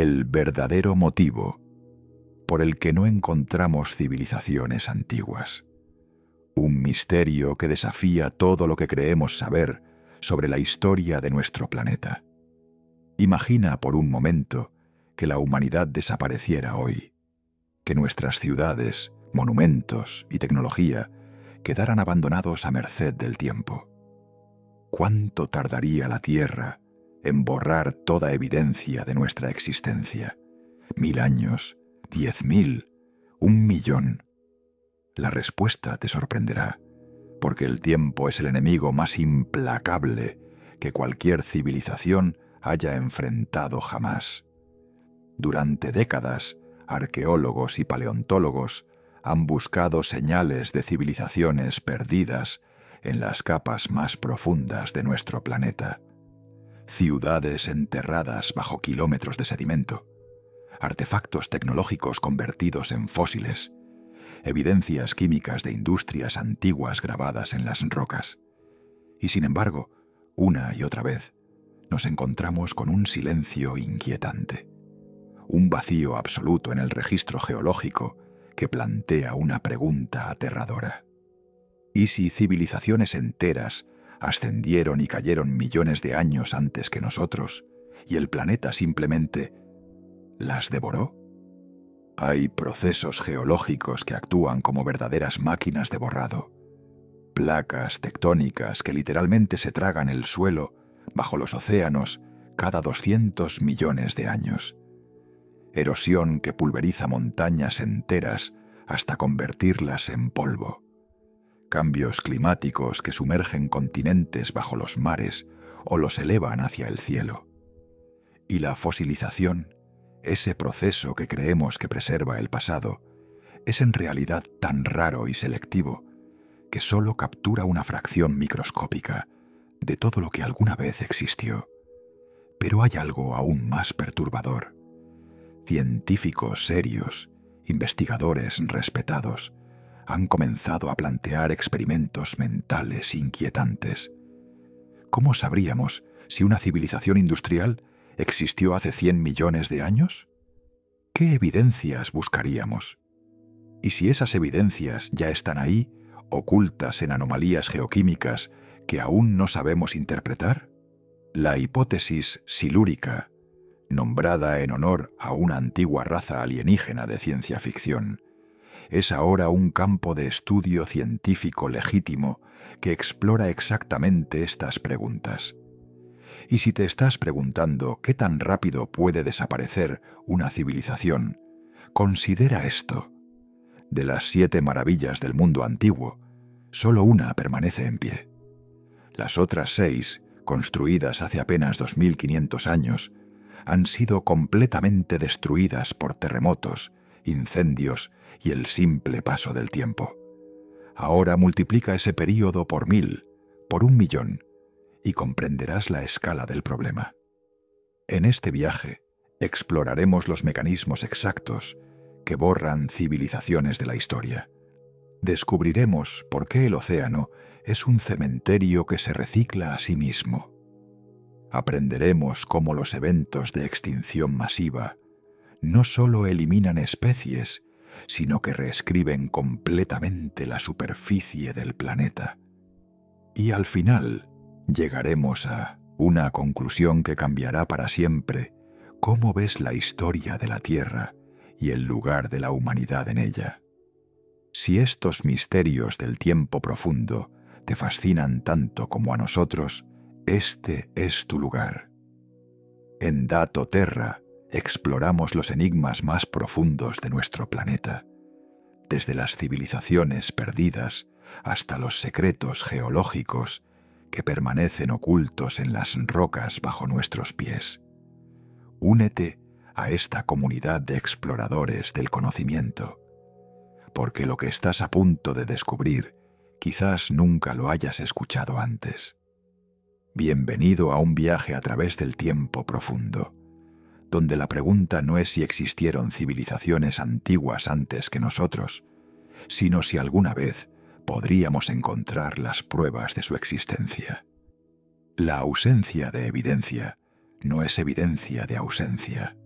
el verdadero motivo por el que no encontramos civilizaciones antiguas. Un misterio que desafía todo lo que creemos saber sobre la historia de nuestro planeta. Imagina por un momento que la humanidad desapareciera hoy, que nuestras ciudades, monumentos y tecnología quedaran abandonados a merced del tiempo. ¿Cuánto tardaría la Tierra en borrar toda evidencia de nuestra existencia? ¿1000 años? ¿10.000? ¿1.000.000? La respuesta te sorprenderá, porque el tiempo es el enemigo más implacable que cualquier civilización haya enfrentado jamás. Durante décadas, arqueólogos y paleontólogos han buscado señales de civilizaciones perdidas en las capas más profundas de nuestro planeta. Ciudades enterradas bajo kilómetros de sedimento, artefactos tecnológicos convertidos en fósiles, evidencias químicas de industrias antiguas grabadas en las rocas. Y sin embargo, una y otra vez, nos encontramos con un silencio inquietante, un vacío absoluto en el registro geológico que plantea una pregunta aterradora. ¿Y si civilizaciones enteras ascendieron y cayeron millones de años antes que nosotros, y el planeta simplemente las devoró? Hay procesos geológicos que actúan como verdaderas máquinas de borrado, placas tectónicas que literalmente se tragan el suelo bajo los océanos cada 200 millones de años. Erosión que pulveriza montañas enteras hasta convertirlas en polvo. Cambios climáticos que sumergen continentes bajo los mares o los elevan hacia el cielo. Y la fosilización, ese proceso que creemos que preserva el pasado, es en realidad tan raro y selectivo que solo captura una fracción microscópica de todo lo que alguna vez existió. Pero hay algo aún más perturbador. Científicos serios, investigadores respetados, han comenzado a plantear experimentos mentales inquietantes. ¿Cómo sabríamos si una civilización industrial existió hace 100 millones de años? ¿Qué evidencias buscaríamos? ¿Y si esas evidencias ya están ahí, ocultas en anomalías geoquímicas que aún no sabemos interpretar? La hipótesis silúrica, nombrada en honor a una antigua raza alienígena de ciencia ficción, es ahora un campo de estudio científico legítimo que explora exactamente estas preguntas. Y si te estás preguntando qué tan rápido puede desaparecer una civilización, considera esto. De las 7 maravillas del mundo antiguo, solo una permanece en pie. Las otras 6, construidas hace apenas 2500 años, han sido completamente destruidas por terremotos, incendios y el simple paso del tiempo. Ahora multiplica ese período por 1000, por 1.000.000, y comprenderás la escala del problema. En este viaje exploraremos los mecanismos exactos que borran civilizaciones de la historia. Descubriremos por qué el océano es un cementerio que se recicla a sí mismo. Aprenderemos cómo los eventos de extinción masiva no solo eliminan especies, sino que reescriben completamente la superficie del planeta. Y al final llegaremos a una conclusión que cambiará para siempre cómo ves la historia de la Tierra y el lugar de la humanidad en ella. Si estos misterios del tiempo profundo te fascinan tanto como a nosotros, este es tu lugar. En Dato Terra exploramos los enigmas más profundos de nuestro planeta, desde las civilizaciones perdidas hasta los secretos geológicos que permanecen ocultos en las rocas bajo nuestros pies. Únete a esta comunidad de exploradores del conocimiento, porque lo que estás a punto de descubrir quizás nunca lo hayas escuchado antes. Bienvenido a un viaje a través del tiempo profundo, donde la pregunta no es si existieron civilizaciones antiguas antes que nosotros, sino si alguna vez podríamos encontrar las pruebas de su existencia. La ausencia de evidencia no es evidencia de ausencia.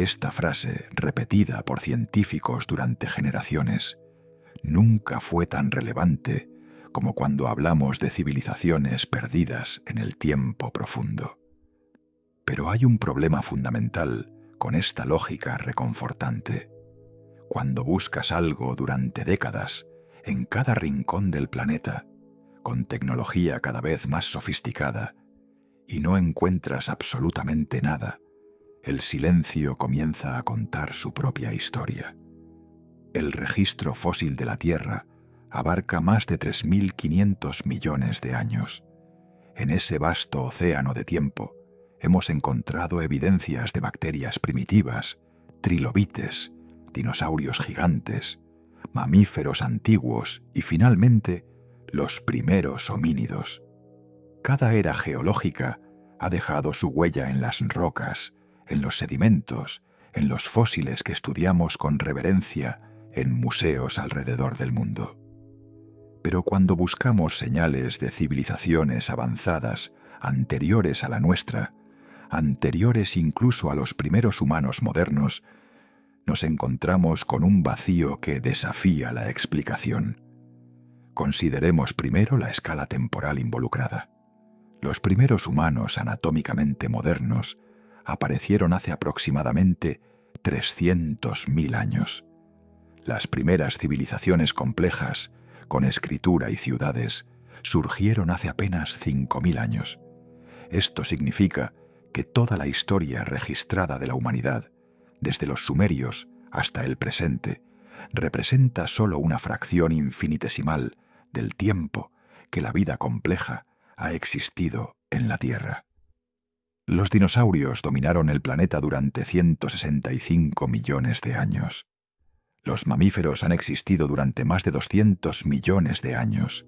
Esta frase, repetida por científicos durante generaciones, nunca fue tan relevante como cuando hablamos de civilizaciones perdidas en el tiempo profundo. Pero hay un problema fundamental con esta lógica reconfortante. Cuando buscas algo durante décadas, en cada rincón del planeta, con tecnología cada vez más sofisticada, y no encuentras absolutamente nada, el silencio comienza a contar su propia historia. El registro fósil de la Tierra abarca más de 3.500 millones de años. En ese vasto océano de tiempo hemos encontrado evidencias de bacterias primitivas, trilobites, dinosaurios gigantes, mamíferos antiguos y, finalmente, los primeros homínidos. Cada era geológica ha dejado su huella en las rocas, en los sedimentos, en los fósiles que estudiamos con reverencia en museos alrededor del mundo. Pero cuando buscamos señales de civilizaciones avanzadas anteriores a la nuestra, anteriores incluso a los primeros humanos modernos, nos encontramos con un vacío que desafía la explicación. Consideremos primero la escala temporal involucrada. Los primeros humanos anatómicamente modernos aparecieron hace aproximadamente 300.000 años. Las primeras civilizaciones complejas, con escritura y ciudades, surgieron hace apenas 5.000 años. Esto significa que toda la historia registrada de la humanidad, desde los sumerios hasta el presente, representa solo una fracción infinitesimal del tiempo que la vida compleja ha existido en la Tierra. Los dinosaurios dominaron el planeta durante 165 millones de años. Los mamíferos han existido durante más de 200 millones de años,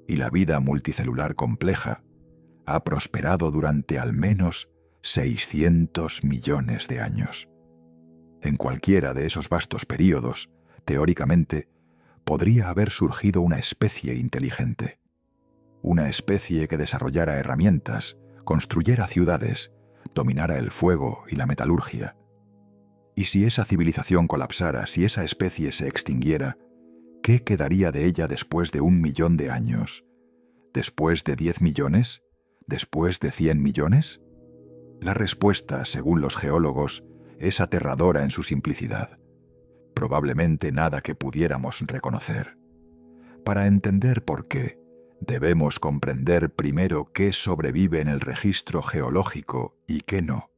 y la vida multicelular compleja ha prosperado durante al menos 600 millones de años. En cualquiera de esos vastos períodos, teóricamente, podría haber surgido una especie inteligente. Una especie que desarrollara herramientas, construyera ciudades, dominara el fuego y la metalurgia. Y si esa civilización colapsara, si esa especie se extinguiera, ¿qué quedaría de ella después de 1.000.000 de años? ¿Después de 10 millones? ¿Después de 100 millones? La respuesta, según los geólogos, es aterradora en su simplicidad. Probablemente nada que pudiéramos reconocer. Para entender por qué, debemos comprender primero qué sobrevive en el registro geológico y qué no.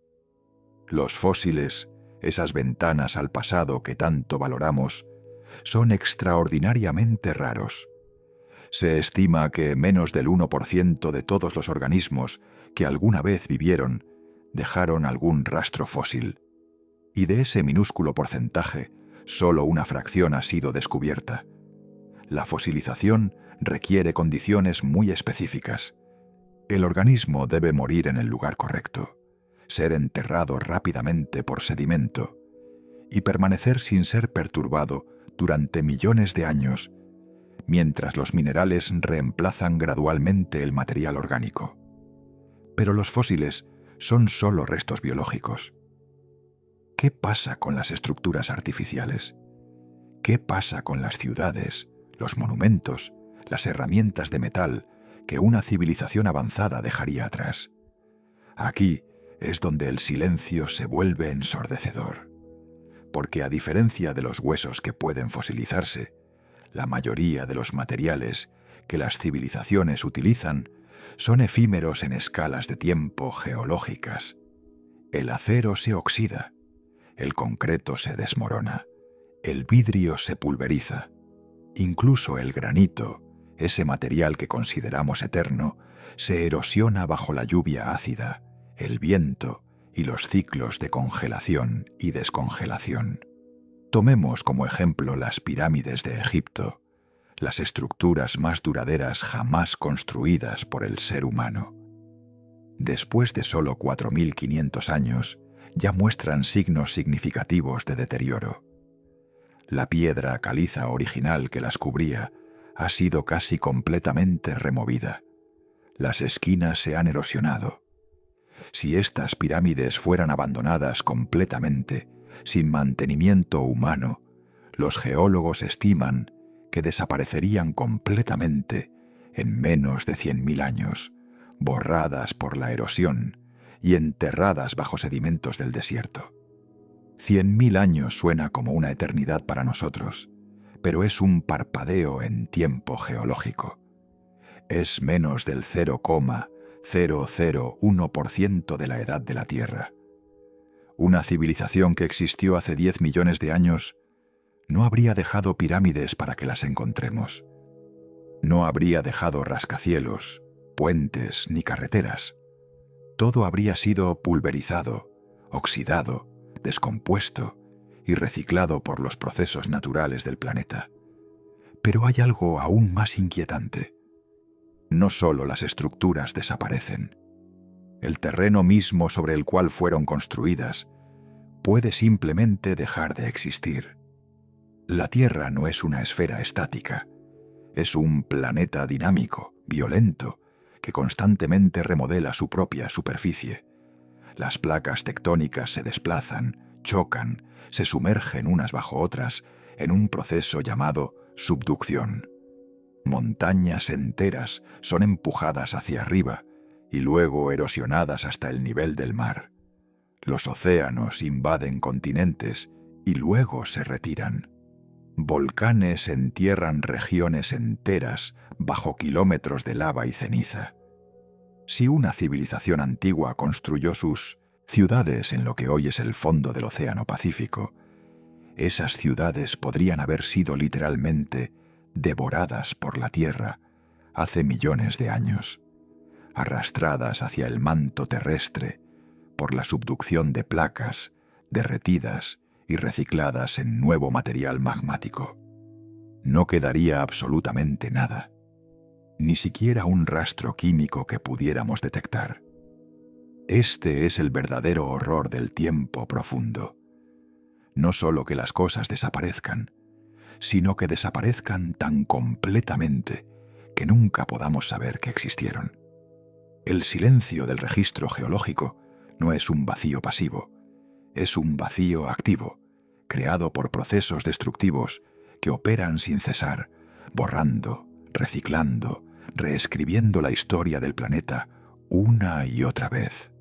Los fósiles, esas ventanas al pasado que tanto valoramos, son extraordinariamente raros. Se estima que menos del 1% de todos los organismos que alguna vez vivieron dejaron algún rastro fósil, y de ese minúsculo porcentaje, solo una fracción ha sido descubierta. La fosilización requiere condiciones muy específicas. El organismo debe morir en el lugar correcto, ser enterrado rápidamente por sedimento y permanecer sin ser perturbado durante millones de años, mientras los minerales reemplazan gradualmente el material orgánico. Pero los fósiles son solo restos biológicos. ¿Qué pasa con las estructuras artificiales? ¿Qué pasa con las ciudades, los monumentos, las herramientas de metal que una civilización avanzada dejaría atrás? Aquí es donde el silencio se vuelve ensordecedor, porque a diferencia de los huesos que pueden fosilizarse, la mayoría de los materiales que las civilizaciones utilizan son efímeros en escalas de tiempo geológicas. El acero se oxida, el concreto se desmorona, el vidrio se pulveriza, incluso el granito, ese material que consideramos eterno, se erosiona bajo la lluvia ácida, el viento y los ciclos de congelación y descongelación. Tomemos como ejemplo las pirámides de Egipto, las estructuras más duraderas jamás construidas por el ser humano. Después de solo 4.500 años, ya muestran signos significativos de deterioro. La piedra caliza original que las cubría ha sido casi completamente removida. Las esquinas se han erosionado. Si estas pirámides fueran abandonadas completamente, sin mantenimiento humano, los geólogos estiman que desaparecerían completamente en menos de 100.000 años, borradas por la erosión y enterradas bajo sedimentos del desierto. 100.000 años suena como una eternidad para nosotros, pero es un parpadeo en tiempo geológico. Es menos del 0,001% de la edad de la Tierra. Una civilización que existió hace 10 millones de años no habría dejado pirámides para que las encontremos. No habría dejado rascacielos, puentes ni carreteras. Todo habría sido pulverizado, oxidado, descompuesto y reciclado por los procesos naturales del planeta. Pero hay algo aún más inquietante. No solo las estructuras desaparecen. El terreno mismo sobre el cual fueron construidas puede simplemente dejar de existir. La Tierra no es una esfera estática. Es un planeta dinámico, violento, que constantemente remodela su propia superficie. Las placas tectónicas se desplazan, chocan, se sumergen unas bajo otras en un proceso llamado subducción. Montañas enteras son empujadas hacia arriba y luego erosionadas hasta el nivel del mar. Los océanos invaden continentes y luego se retiran. Volcanes entierran regiones enteras bajo kilómetros de lava y ceniza. Si una civilización antigua construyó sus ciudades en lo que hoy es el fondo del Océano Pacífico, esas ciudades podrían haber sido literalmente devoradas por la Tierra hace millones de años, arrastradas hacia el manto terrestre por la subducción de placas, derretidas y recicladas en nuevo material magmático. No quedaría absolutamente nada, ni siquiera un rastro químico que pudiéramos detectar. Este es el verdadero horror del tiempo profundo. No solo que las cosas desaparezcan, sino que desaparezcan tan completamente que nunca podamos saber que existieron. El silencio del registro geológico no es un vacío pasivo, es un vacío activo, creado por procesos destructivos que operan sin cesar, borrando, reciclando, reescribiendo la historia del planeta una y otra vez.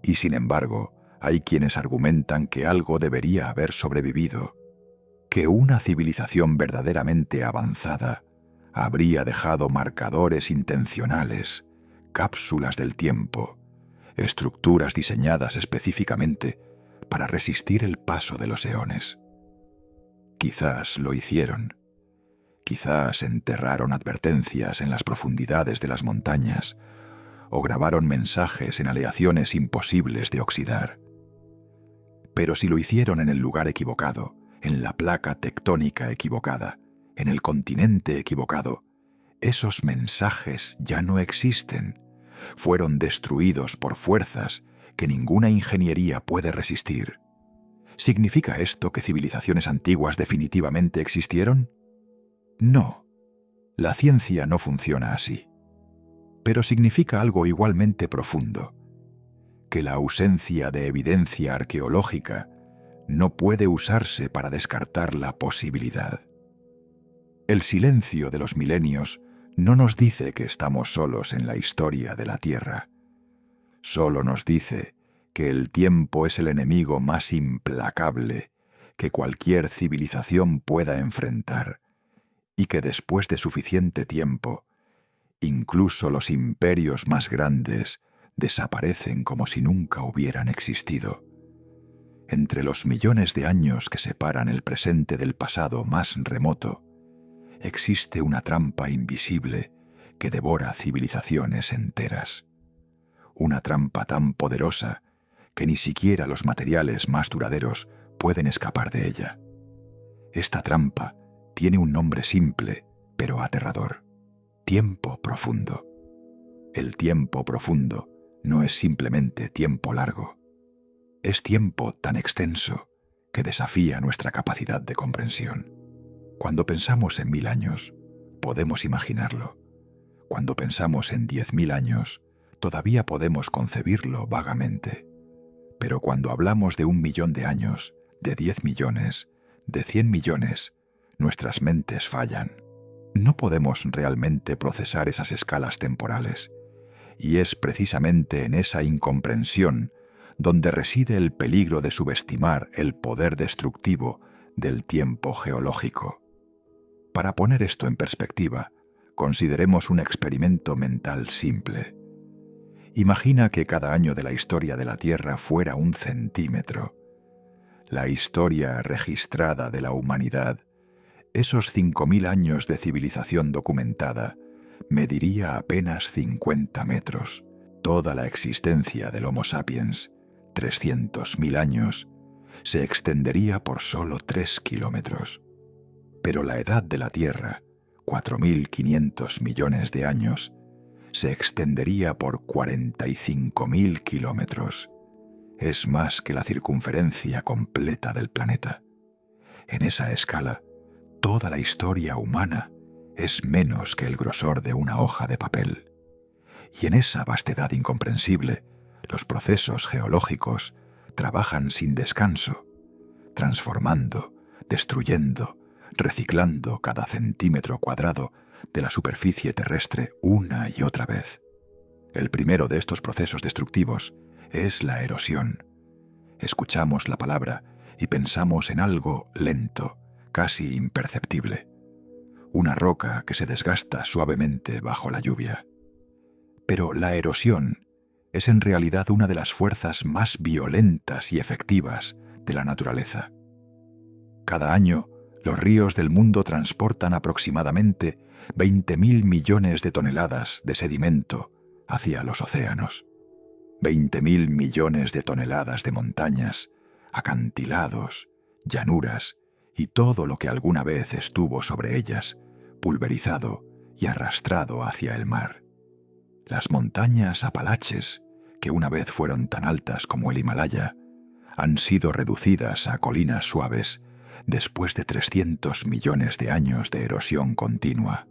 Y sin embargo, hay quienes argumentan que algo debería haber sobrevivido, que una civilización verdaderamente avanzada habría dejado marcadores intencionales, cápsulas del tiempo, estructuras diseñadas específicamente para resistir el paso de los eones. Quizás lo hicieron. Quizás enterraron advertencias en las profundidades de las montañas o grabaron mensajes en aleaciones imposibles de oxidar. Pero si lo hicieron en el lugar equivocado, en la placa tectónica equivocada, en el continente equivocado, esos mensajes ya no existen. Fueron destruidos por fuerzas que ninguna ingeniería puede resistir. ¿Significa esto que civilizaciones antiguas definitivamente existieron? No. La ciencia no funciona así. Pero significa algo igualmente profundo, que la ausencia de evidencia arqueológica no puede usarse para descartar la posibilidad. El silencio de los milenios no nos dice que estamos solos en la historia de la Tierra. Solo nos dice que el tiempo es el enemigo más implacable que cualquier civilización pueda enfrentar y que después de suficiente tiempo, incluso los imperios más grandes desaparecen como si nunca hubieran existido. Entre los millones de años que separan el presente del pasado más remoto, existe una trampa invisible que devora civilizaciones enteras. Una trampa tan poderosa que ni siquiera los materiales más duraderos pueden escapar de ella. Esta trampa tiene un nombre simple, pero aterrador: tiempo profundo. El tiempo profundo no es simplemente tiempo largo. Es tiempo tan extenso que desafía nuestra capacidad de comprensión. Cuando pensamos en 1000 años, podemos imaginarlo. Cuando pensamos en 10.000 años, todavía podemos concebirlo vagamente. Pero cuando hablamos de 1 millón de años, de 10 millones, de 100 millones, nuestras mentes fallan. No podemos realmente procesar esas escalas temporales, y es precisamente en esa incomprensión donde reside el peligro de subestimar el poder destructivo del tiempo geológico. Para poner esto en perspectiva, consideremos un experimento mental simple. Imagina que cada año de la historia de la Tierra fuera 1 centímetro. La historia registrada de la humanidad, esos 5.000 años de civilización documentada, mediría apenas 50 metros. Toda la existencia del Homo sapiens, 300.000 años, se extendería por solo 3 kilómetros. Pero la edad de la Tierra, 4.500 millones de años, se extendería por 45.000 kilómetros. Es más que la circunferencia completa del planeta. En esa escala, toda la historia humana es menos que el grosor de una hoja de papel. Y en esa vastedad incomprensible, los procesos geológicos trabajan sin descanso, transformando, destruyendo, reciclando cada centímetro cuadrado de la superficie terrestre una y otra vez. El primero de estos procesos destructivos es la erosión. Escuchamos la palabra y pensamos en algo lento, casi imperceptible. Una roca que se desgasta suavemente bajo la lluvia. Pero la erosión es en realidad una de las fuerzas más violentas y efectivas de la naturaleza. Cada año, los ríos del mundo transportan aproximadamente 20.000 millones de toneladas de sedimento hacia los océanos. 20.000 millones de toneladas de montañas, acantilados, llanuras y todo lo que alguna vez estuvo sobre ellas, pulverizado y arrastrado hacia el mar. Las montañas Apalaches, que una vez fueron tan altas como el Himalaya, han sido reducidas a colinas suaves después de 300 millones de años de erosión continua.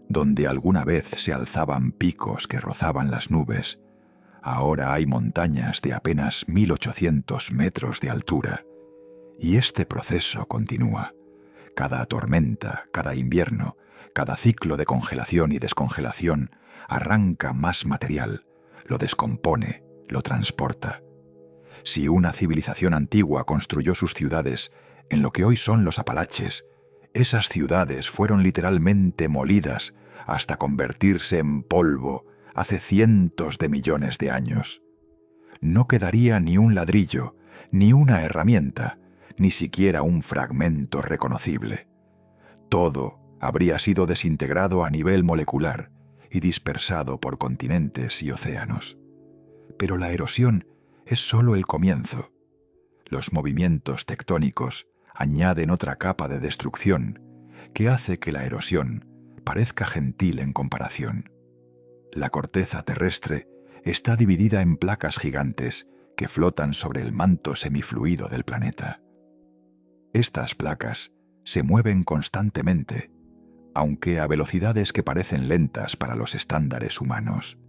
Donde alguna vez se alzaban picos que rozaban las nubes, ahora hay montañas de apenas 1.800 metros de altura. Y este proceso continúa. Cada tormenta, cada invierno, cada ciclo de congelación y descongelación arranca más material, lo descompone, lo transporta. Si una civilización antigua construyó sus ciudades en lo que hoy son los Apalaches, esas ciudades fueron literalmente molidas hasta convertirse en polvo hace cientos de millones de años. No quedaría ni un ladrillo, ni una herramienta, ni siquiera un fragmento reconocible. Todo habría sido desintegrado a nivel molecular y dispersado por continentes y océanos. Pero la erosión es solo el comienzo. Los movimientos tectónicos añaden otra capa de destrucción que hace que la erosión parezca gentil en comparación. La corteza terrestre está dividida en placas gigantes que flotan sobre el manto semifluido del planeta. Estas placas se mueven constantemente, aunque a velocidades que parecen lentas para los estándares humanos,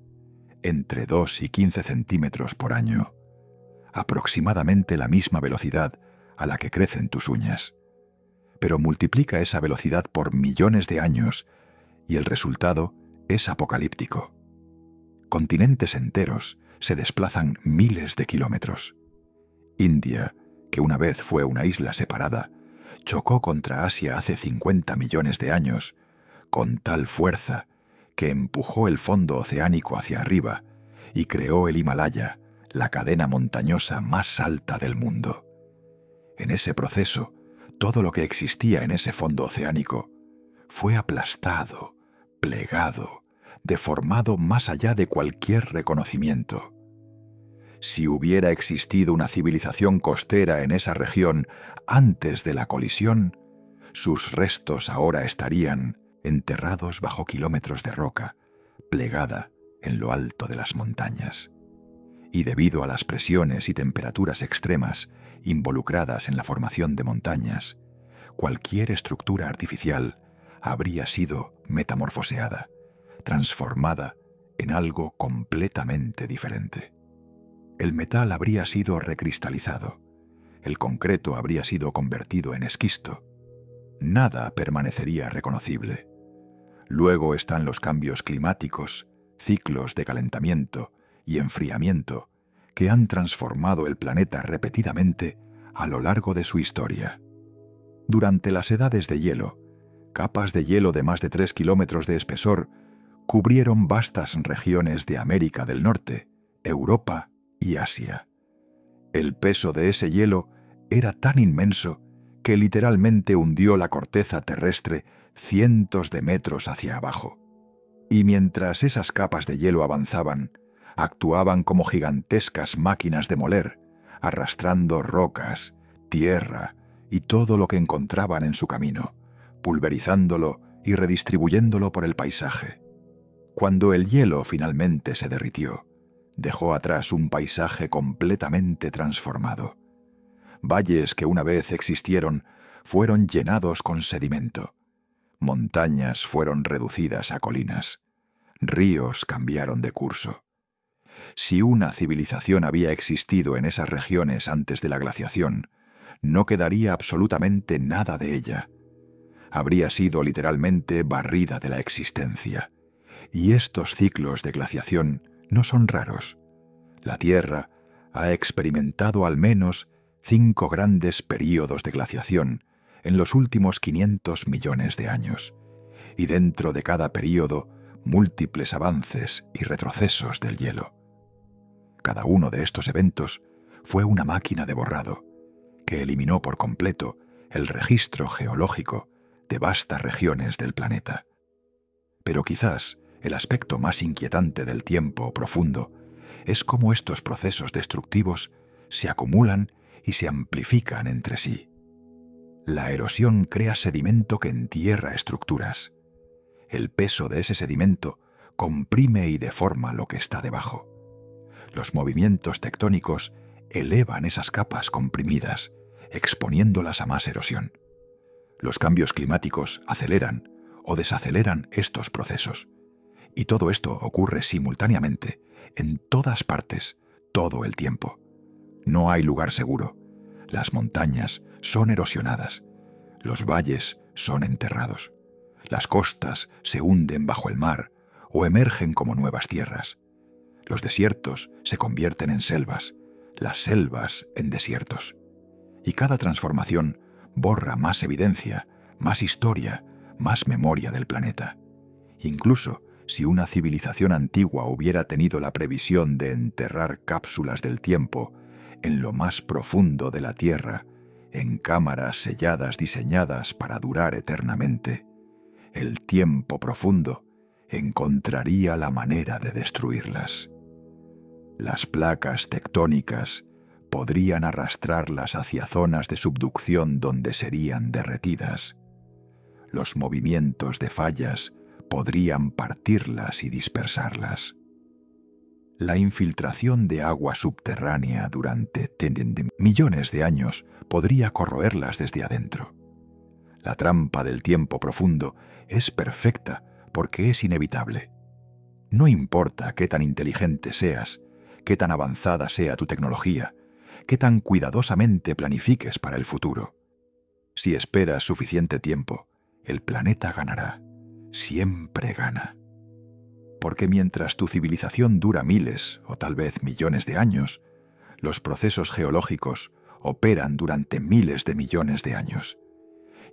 entre 2 y 15 centímetros por año, aproximadamente la misma velocidad a la que crecen tus uñas. Pero multiplica esa velocidad por millones de años y el resultado es apocalíptico. Continentes enteros se desplazan miles de kilómetros. India, que una vez fue una isla separada, chocó contra Asia hace 50 millones de años, con tal fuerza que empujó el fondo oceánico hacia arriba y creó el Himalaya, la cadena montañosa más alta del mundo. En ese proceso, todo lo que existía en ese fondo oceánico fue aplastado, plegado, deformado más allá de cualquier reconocimiento. Si hubiera existido una civilización costera en esa región antes de la colisión, sus restos ahora estarían enterrados bajo kilómetros de roca, plegada en lo alto de las montañas. Y debido a las presiones y temperaturas extremas involucradas en la formación de montañas, cualquier estructura artificial habría sido metamorfoseada, transformada en algo completamente diferente. El metal habría sido recristalizado, el concreto habría sido convertido en esquisto. Nada permanecería reconocible. Luego están los cambios climáticos, ciclos de calentamiento y enfriamiento que han transformado el planeta repetidamente a lo largo de su historia. Durante las edades de hielo, capas de hielo de más de 3 kilómetros de espesor cubrieron vastas regiones de América del Norte, Europa y Asia. El peso de ese hielo era tan inmenso que literalmente hundió la corteza terrestre cientos de metros hacia abajo. Y mientras esas capas de hielo avanzaban, actuaban como gigantescas máquinas de moler, arrastrando rocas, tierra y todo lo que encontraban en su camino, pulverizándolo y redistribuyéndolo por el paisaje. Cuando el hielo finalmente se derritió, dejó atrás un paisaje completamente transformado. Valles que una vez existieron fueron llenados con sedimento. Montañas fueron reducidas a colinas. Ríos cambiaron de curso. Si una civilización había existido en esas regiones antes de la glaciación, no quedaría absolutamente nada de ella. Habría sido literalmente barrida de la existencia. Y estos ciclos de glaciación no son raros. La Tierra ha experimentado al menos 5 grandes períodos de glaciación en los últimos 500 millones de años, y dentro de cada período múltiples avances y retrocesos del hielo. Cada uno de estos eventos fue una máquina de borrado que eliminó por completo el registro geológico de vastas regiones del planeta. Pero quizás el aspecto más inquietante del tiempo profundo es cómo estos procesos destructivos se acumulan y se amplifican entre sí. La erosión crea sedimento que entierra estructuras. El peso de ese sedimento comprime y deforma lo que está debajo. Los movimientos tectónicos elevan esas capas comprimidas, exponiéndolas a más erosión. Los cambios climáticos aceleran o desaceleran estos procesos. Y todo esto ocurre simultáneamente, en todas partes, todo el tiempo. No hay lugar seguro. Las montañas son erosionadas. Los valles son enterrados. Las costas se hunden bajo el mar o emergen como nuevas tierras. Los desiertos se convierten en selvas, las selvas en desiertos. Y cada transformación borra más evidencia, más historia, más memoria del planeta. Incluso si una civilización antigua hubiera tenido la previsión de enterrar cápsulas del tiempo en lo más profundo de la Tierra, en cámaras selladas diseñadas para durar eternamente, el tiempo profundo encontraría la manera de destruirlas. Las placas tectónicas podrían arrastrarlas hacia zonas de subducción donde serían derretidas. Los movimientos de fallas podrían partirlas y dispersarlas. La infiltración de agua subterránea durante millones de años podría corroerlas desde adentro. La trampa del tiempo profundo es perfecta porque es inevitable. No importa qué tan inteligente seas, qué tan avanzada sea tu tecnología, qué tan cuidadosamente planifiques para el futuro. Si esperas suficiente tiempo, el planeta ganará. Siempre gana. Porque mientras tu civilización dura miles o tal vez millones de años, los procesos geológicos operan durante miles de millones de años.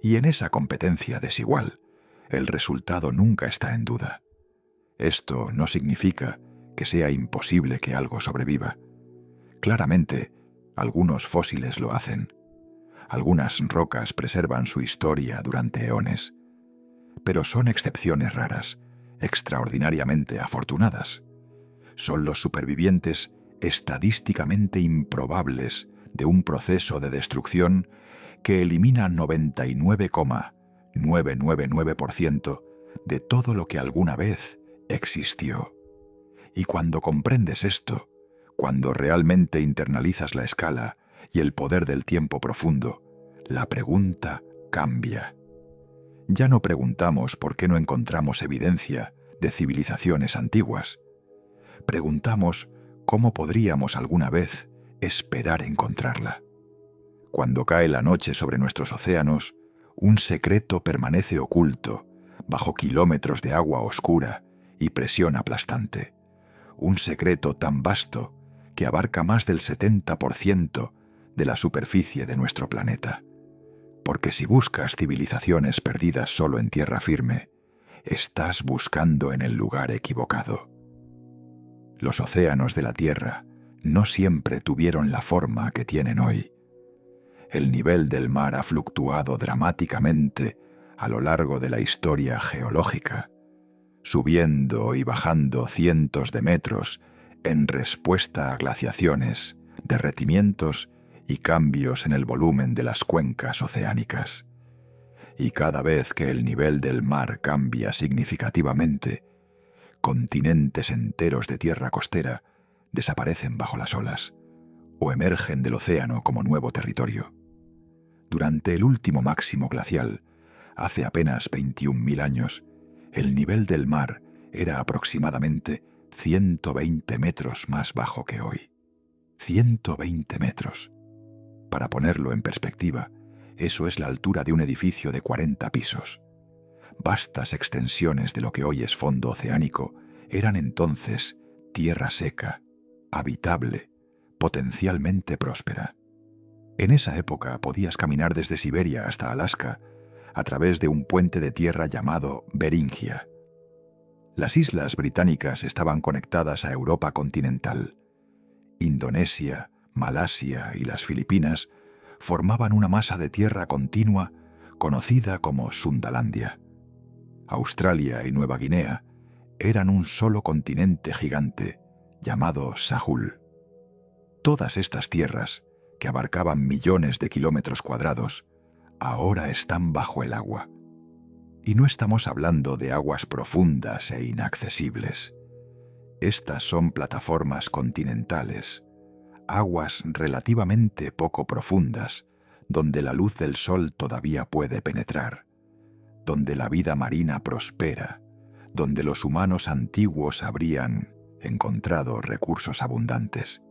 Y en esa competencia desigual, el resultado nunca está en duda. Esto no significa que sea imposible que algo sobreviva. Claramente, algunos fósiles lo hacen. Algunas rocas preservan su historia durante eones. Pero son excepciones raras, extraordinariamente afortunadas. Son los supervivientes estadísticamente improbables de un proceso de destrucción que elimina 99,999% de todo lo que alguna vez existió. Y cuando comprendes esto, cuando realmente internalizas la escala y el poder del tiempo profundo, la pregunta cambia. Ya no preguntamos por qué no encontramos evidencia de civilizaciones antiguas. preguntamos cómo podríamos alguna vez esperar encontrarla. Cuando cae la noche sobre nuestros océanos, un secreto permanece oculto bajo kilómetros de agua oscura y presión aplastante. Un secreto tan vasto que abarca más del 70% de la superficie de nuestro planeta. Porque si buscas civilizaciones perdidas solo en tierra firme, estás buscando en el lugar equivocado. Los océanos de la Tierra no siempre tuvieron la forma que tienen hoy. El nivel del mar ha fluctuado dramáticamente a lo largo de la historia geológica, subiendo y bajando cientos de metros en respuesta a glaciaciones, derretimientos y cambios en el volumen de las cuencas oceánicas. Y cada vez que el nivel del mar cambia significativamente, continentes enteros de tierra costera desaparecen bajo las olas o emergen del océano como nuevo territorio. Durante el último máximo glacial, hace apenas 21.000 años, el nivel del mar era aproximadamente 120 metros más bajo que hoy. 120 metros. Para ponerlo en perspectiva, eso es la altura de un edificio de 40 pisos. Vastas extensiones de lo que hoy es fondo oceánico eran entonces tierra seca, habitable, potencialmente próspera. En esa época podías caminar desde Siberia hasta Alaska a través de un puente de tierra llamado Beringia. Las islas británicas estaban conectadas a Europa continental. Indonesia, Malasia y las Filipinas formaban una masa de tierra continua conocida como Sundalandia. Australia y Nueva Guinea eran un solo continente gigante llamado Sahul. Todas estas tierras, que abarcaban millones de kilómetros cuadrados, ahora están bajo el agua. Y no estamos hablando de aguas profundas e inaccesibles. Estas son plataformas continentales, aguas relativamente poco profundas, donde la luz del sol todavía puede penetrar, donde la vida marina prospera, donde los humanos antiguos habrían encontrado recursos abundantes.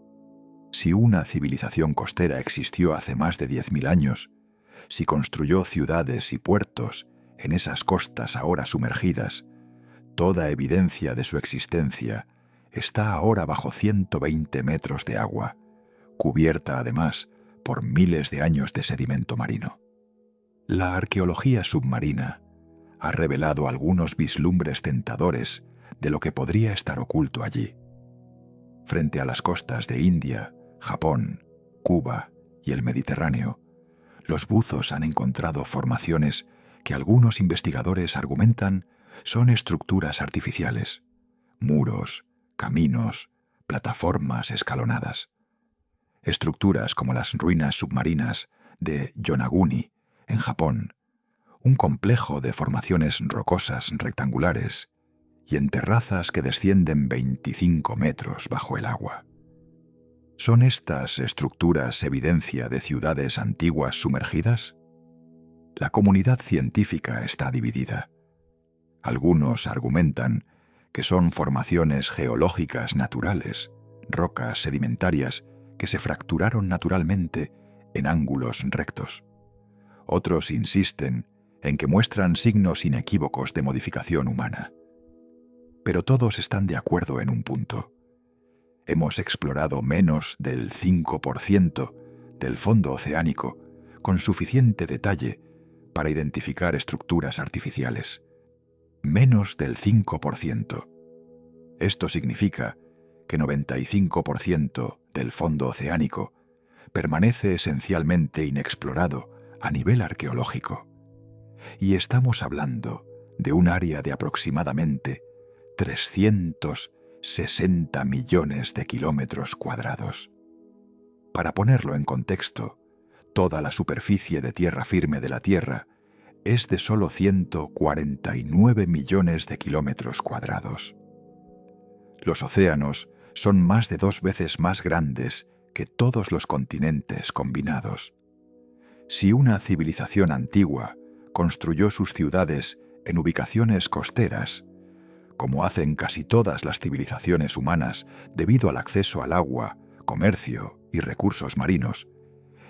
Si una civilización costera existió hace más de 10.000 años, si construyó ciudades y puertos en esas costas ahora sumergidas, toda evidencia de su existencia está ahora bajo 120 metros de agua, cubierta además por miles de años de sedimento marino. La arqueología submarina ha revelado algunos vislumbres tentadores de lo que podría estar oculto allí. Frente a las costas de India, Japón, Cuba y el Mediterráneo, los buzos han encontrado formaciones que algunos investigadores argumentan son estructuras artificiales, muros, caminos, plataformas escalonadas. Estructuras como las ruinas submarinas de Yonaguni, en Japón, un complejo de formaciones rocosas rectangulares y en terrazas que descienden 25 metros bajo el agua. ¿Son estas estructuras evidencia de ciudades antiguas sumergidas? La comunidad científica está dividida. Algunos argumentan que son formaciones geológicas naturales, rocas sedimentarias que se fracturaron naturalmente en ángulos rectos. Otros insisten en que muestran signos inequívocos de modificación humana. Pero todos están de acuerdo en un punto. Hemos explorado menos del 5% del fondo oceánico con suficiente detalle para identificar estructuras artificiales. Menos del 5%. Esto significa que 95% del fondo oceánico permanece esencialmente inexplorado a nivel arqueológico. Y estamos hablando de un área de aproximadamente 360 millones de kilómetros cuadrados. Para ponerlo en contexto, toda la superficie de tierra firme de la Tierra es de solo 149 millones de kilómetros cuadrados. Los océanos son más de 2 veces más grandes que todos los continentes combinados. Si una civilización antigua construyó sus ciudades en ubicaciones costeras, como hacen casi todas las civilizaciones humanas debido al acceso al agua, comercio y recursos marinos,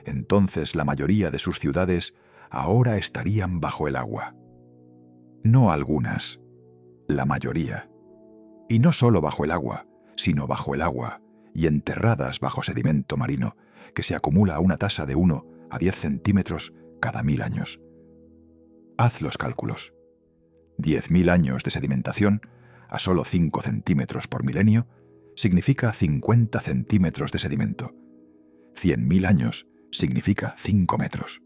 entonces la mayoría de sus ciudades ahora estarían bajo el agua. No algunas, la mayoría. Y no solo bajo el agua, sino bajo el agua y enterradas bajo sedimento marino, que se acumula a una tasa de 1 a 10 centímetros cada 1000 años. Haz los cálculos. 10.000 años de sedimentación a solo 5 centímetros por milenio significa 50 centímetros de sedimento. 100.000 años significa 5 metros.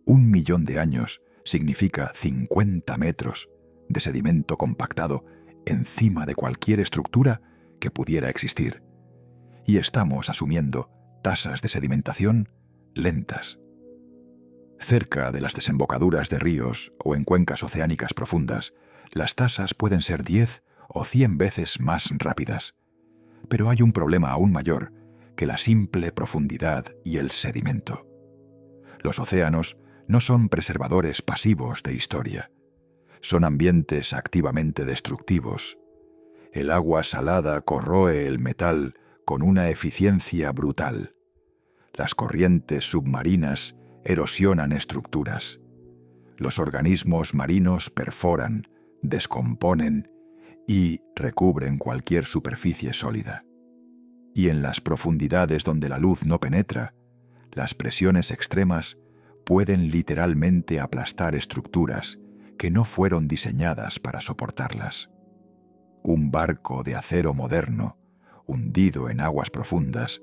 1.000.000 de años significa 50 metros de sedimento compactado encima de cualquier estructura que pudiera existir. Y estamos asumiendo tasas de sedimentación lentas. Cerca de las desembocaduras de ríos o en cuencas oceánicas profundas, las tasas pueden ser 10 o 100 veces más rápidas. Pero hay un problema aún mayor que la simple profundidad y el sedimento. Los océanos no son preservadores pasivos de historia. Son ambientes activamente destructivos. El agua salada corroe el metal con una eficiencia brutal. Las corrientes submarinas erosionan estructuras. Los organismos marinos perforan, descomponen y recubren cualquier superficie sólida. Y en las profundidades donde la luz no penetra, las presiones extremas pueden literalmente aplastar estructuras que no fueron diseñadas para soportarlas. Un barco de acero moderno, hundido en aguas profundas,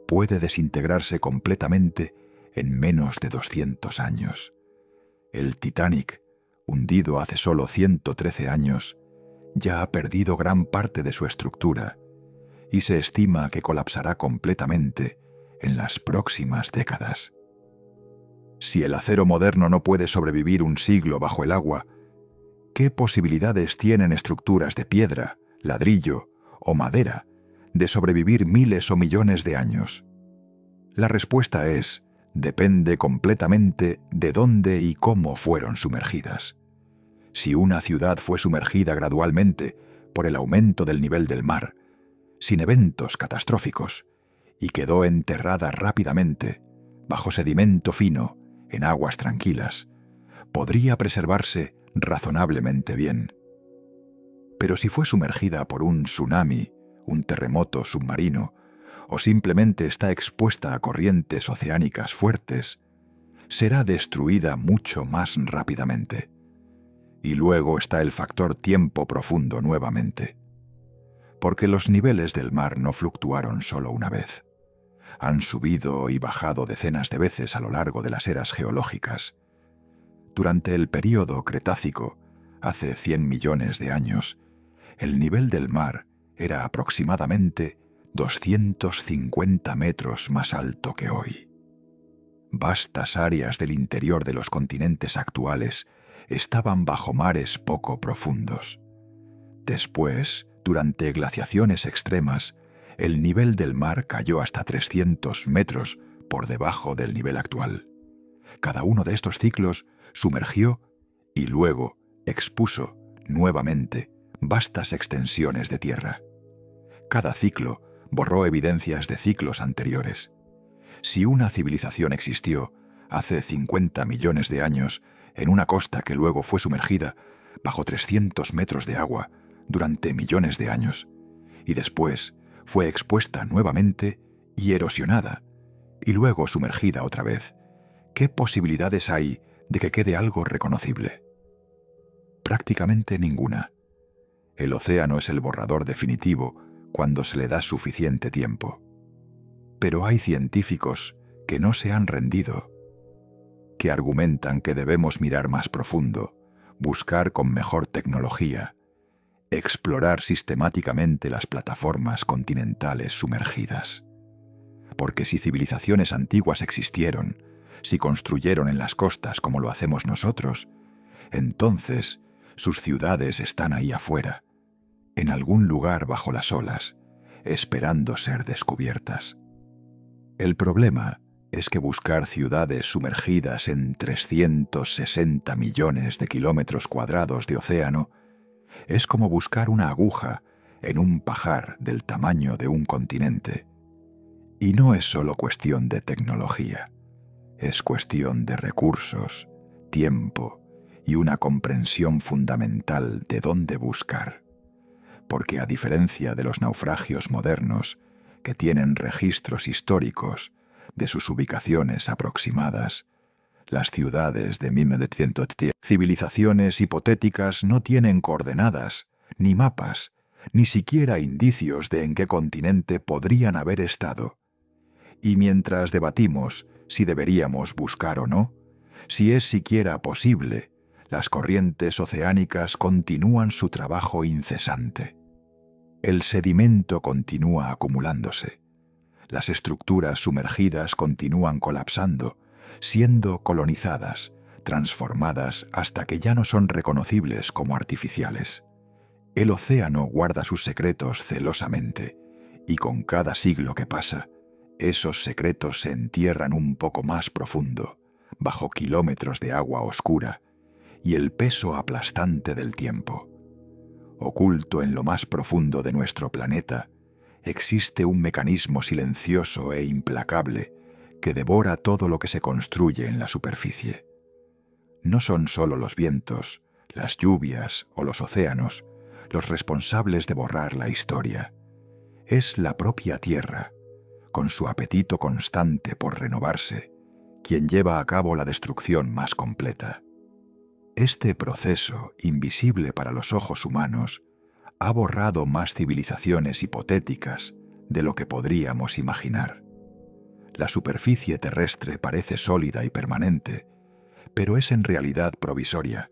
puede desintegrarse completamente en menos de 200 años. El Titanic, hundido hace solo 113 años, ya ha perdido gran parte de su estructura y se estima que colapsará completamente en las próximas décadas. Si el acero moderno no puede sobrevivir un siglo bajo el agua, ¿qué posibilidades tienen estructuras de piedra, ladrillo o madera de sobrevivir miles o millones de años? La respuesta es: depende completamente de dónde y cómo fueron sumergidas. Si una ciudad fue sumergida gradualmente por el aumento del nivel del mar, sin eventos catastróficos, y quedó enterrada rápidamente, bajo sedimento fino, en aguas tranquilas, podría preservarse razonablemente bien. Pero si fue sumergida por un tsunami, un terremoto submarino, o simplemente está expuesta a corrientes oceánicas fuertes, será destruida mucho más rápidamente. Y luego está el factor tiempo profundo nuevamente. Porque los niveles del mar no fluctuaron solo una vez. Han subido y bajado decenas de veces a lo largo de las eras geológicas. Durante el período Cretácico, hace 100 millones de años, el nivel del mar era aproximadamente 250 metros más alto que hoy. Vastas áreas del interior de los continentes actuales estaban bajo mares poco profundos. Después, durante glaciaciones extremas, el nivel del mar cayó hasta 300 metros por debajo del nivel actual. Cada uno de estos ciclos sumergió y luego expuso nuevamente vastas extensiones de tierra. Cada ciclo borró evidencias de ciclos anteriores. Si una civilización existió hace 50 millones de años en una costa que luego fue sumergida bajo 300 metros de agua durante millones de años, y después fue expuesta nuevamente y erosionada, y luego sumergida otra vez, ¿qué posibilidades hay de que quede algo reconocible? Prácticamente ninguna. El océano es el borrador definitivo cuando se le da suficiente tiempo. Pero hay científicos que no se han rendido, que argumentan que debemos mirar más profundo, buscar con mejor tecnología, explorar sistemáticamente las plataformas continentales sumergidas. Porque si civilizaciones antiguas existieron, si construyeron en las costas como lo hacemos nosotros, entonces sus ciudades están ahí afuera, en algún lugar bajo las olas, esperando ser descubiertas. El problema es que buscar ciudades sumergidas en 360 millones de kilómetros cuadrados de océano Es como buscar una aguja en un pajar del tamaño de un continente. Y no es solo cuestión de tecnología, es cuestión de recursos, tiempo y una comprensión fundamental de dónde buscar. Porque a diferencia de los naufragios modernos, que tienen registros históricos de sus ubicaciones aproximadas, las ciudades de 1910, civilizaciones hipotéticas no tienen coordenadas, ni mapas, ni siquiera indicios de en qué continente podrían haber estado. Y mientras debatimos si deberíamos buscar o no, si es siquiera posible, las corrientes oceánicas continúan su trabajo incesante. El sedimento continúa acumulándose. Las estructuras sumergidas continúan colapsando, siendo colonizadas, transformadas hasta que ya no son reconocibles como artificiales. El océano guarda sus secretos celosamente, y con cada siglo que pasa, esos secretos se entierran un poco más profundo, bajo kilómetros de agua oscura, y el peso aplastante del tiempo. Oculto en lo más profundo de nuestro planeta, existe un mecanismo silencioso e implacable que devora todo lo que se construye en la superficie. No son solo los vientos, las lluvias o los océanos los responsables de borrar la historia. Es la propia Tierra, con su apetito constante por renovarse, quien lleva a cabo la destrucción más completa. Este proceso, invisible para los ojos humanos, ha borrado más civilizaciones hipotéticas de lo que podríamos imaginar. La superficie terrestre parece sólida y permanente, pero es en realidad provisoria,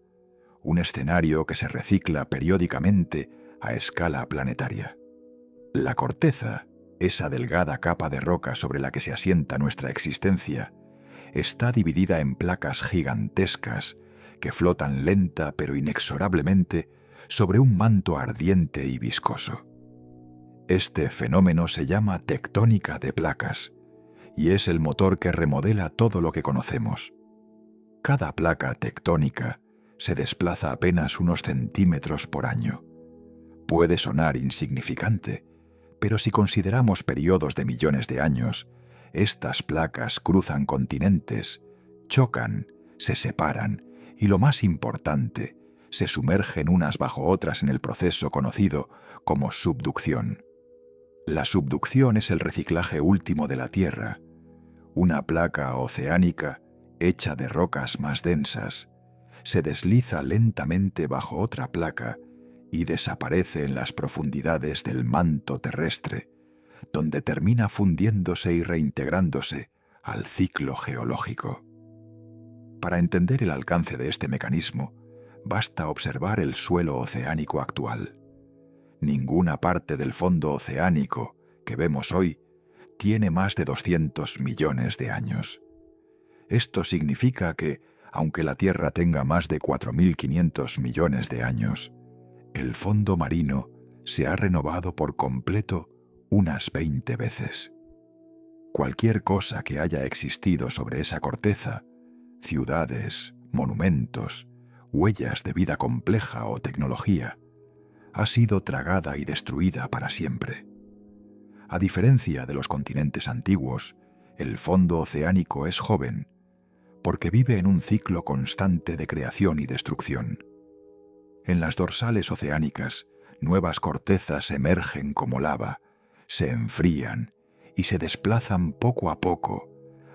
un escenario que se recicla periódicamente a escala planetaria. La corteza, esa delgada capa de roca sobre la que se asienta nuestra existencia, está dividida en placas gigantescas que flotan lenta pero inexorablemente sobre un manto ardiente y viscoso. Este fenómeno se llama tectónica de placas y es el motor que remodela todo lo que conocemos. Cada placa tectónica se desplaza apenas unos centímetros por año. Puede sonar insignificante, pero si consideramos periodos de millones de años, estas placas cruzan continentes, chocan, se separan y, lo más importante, se sumergen unas bajo otras en el proceso conocido como subducción. La subducción es el reciclaje último de la Tierra. Una placa oceánica, hecha de rocas más densas, se desliza lentamente bajo otra placa y desaparece en las profundidades del manto terrestre, donde termina fundiéndose y reintegrándose al ciclo geológico. Para entender el alcance de este mecanismo, basta observar el suelo oceánico actual. Ninguna parte del fondo oceánico que vemos hoy tiene más de 200 millones de años. Esto significa que, aunque la Tierra tenga más de 4.500 millones de años, el fondo marino se ha renovado por completo unas 20 veces. Cualquier cosa que haya existido sobre esa corteza, ciudades, monumentos, huellas de vida compleja o tecnología, ha sido tragada y destruida para siempre. A diferencia de los continentes antiguos, el fondo oceánico es joven, porque vive en un ciclo constante de creación y destrucción. En las dorsales oceánicas, nuevas cortezas emergen como lava, se enfrían y se desplazan poco a poco,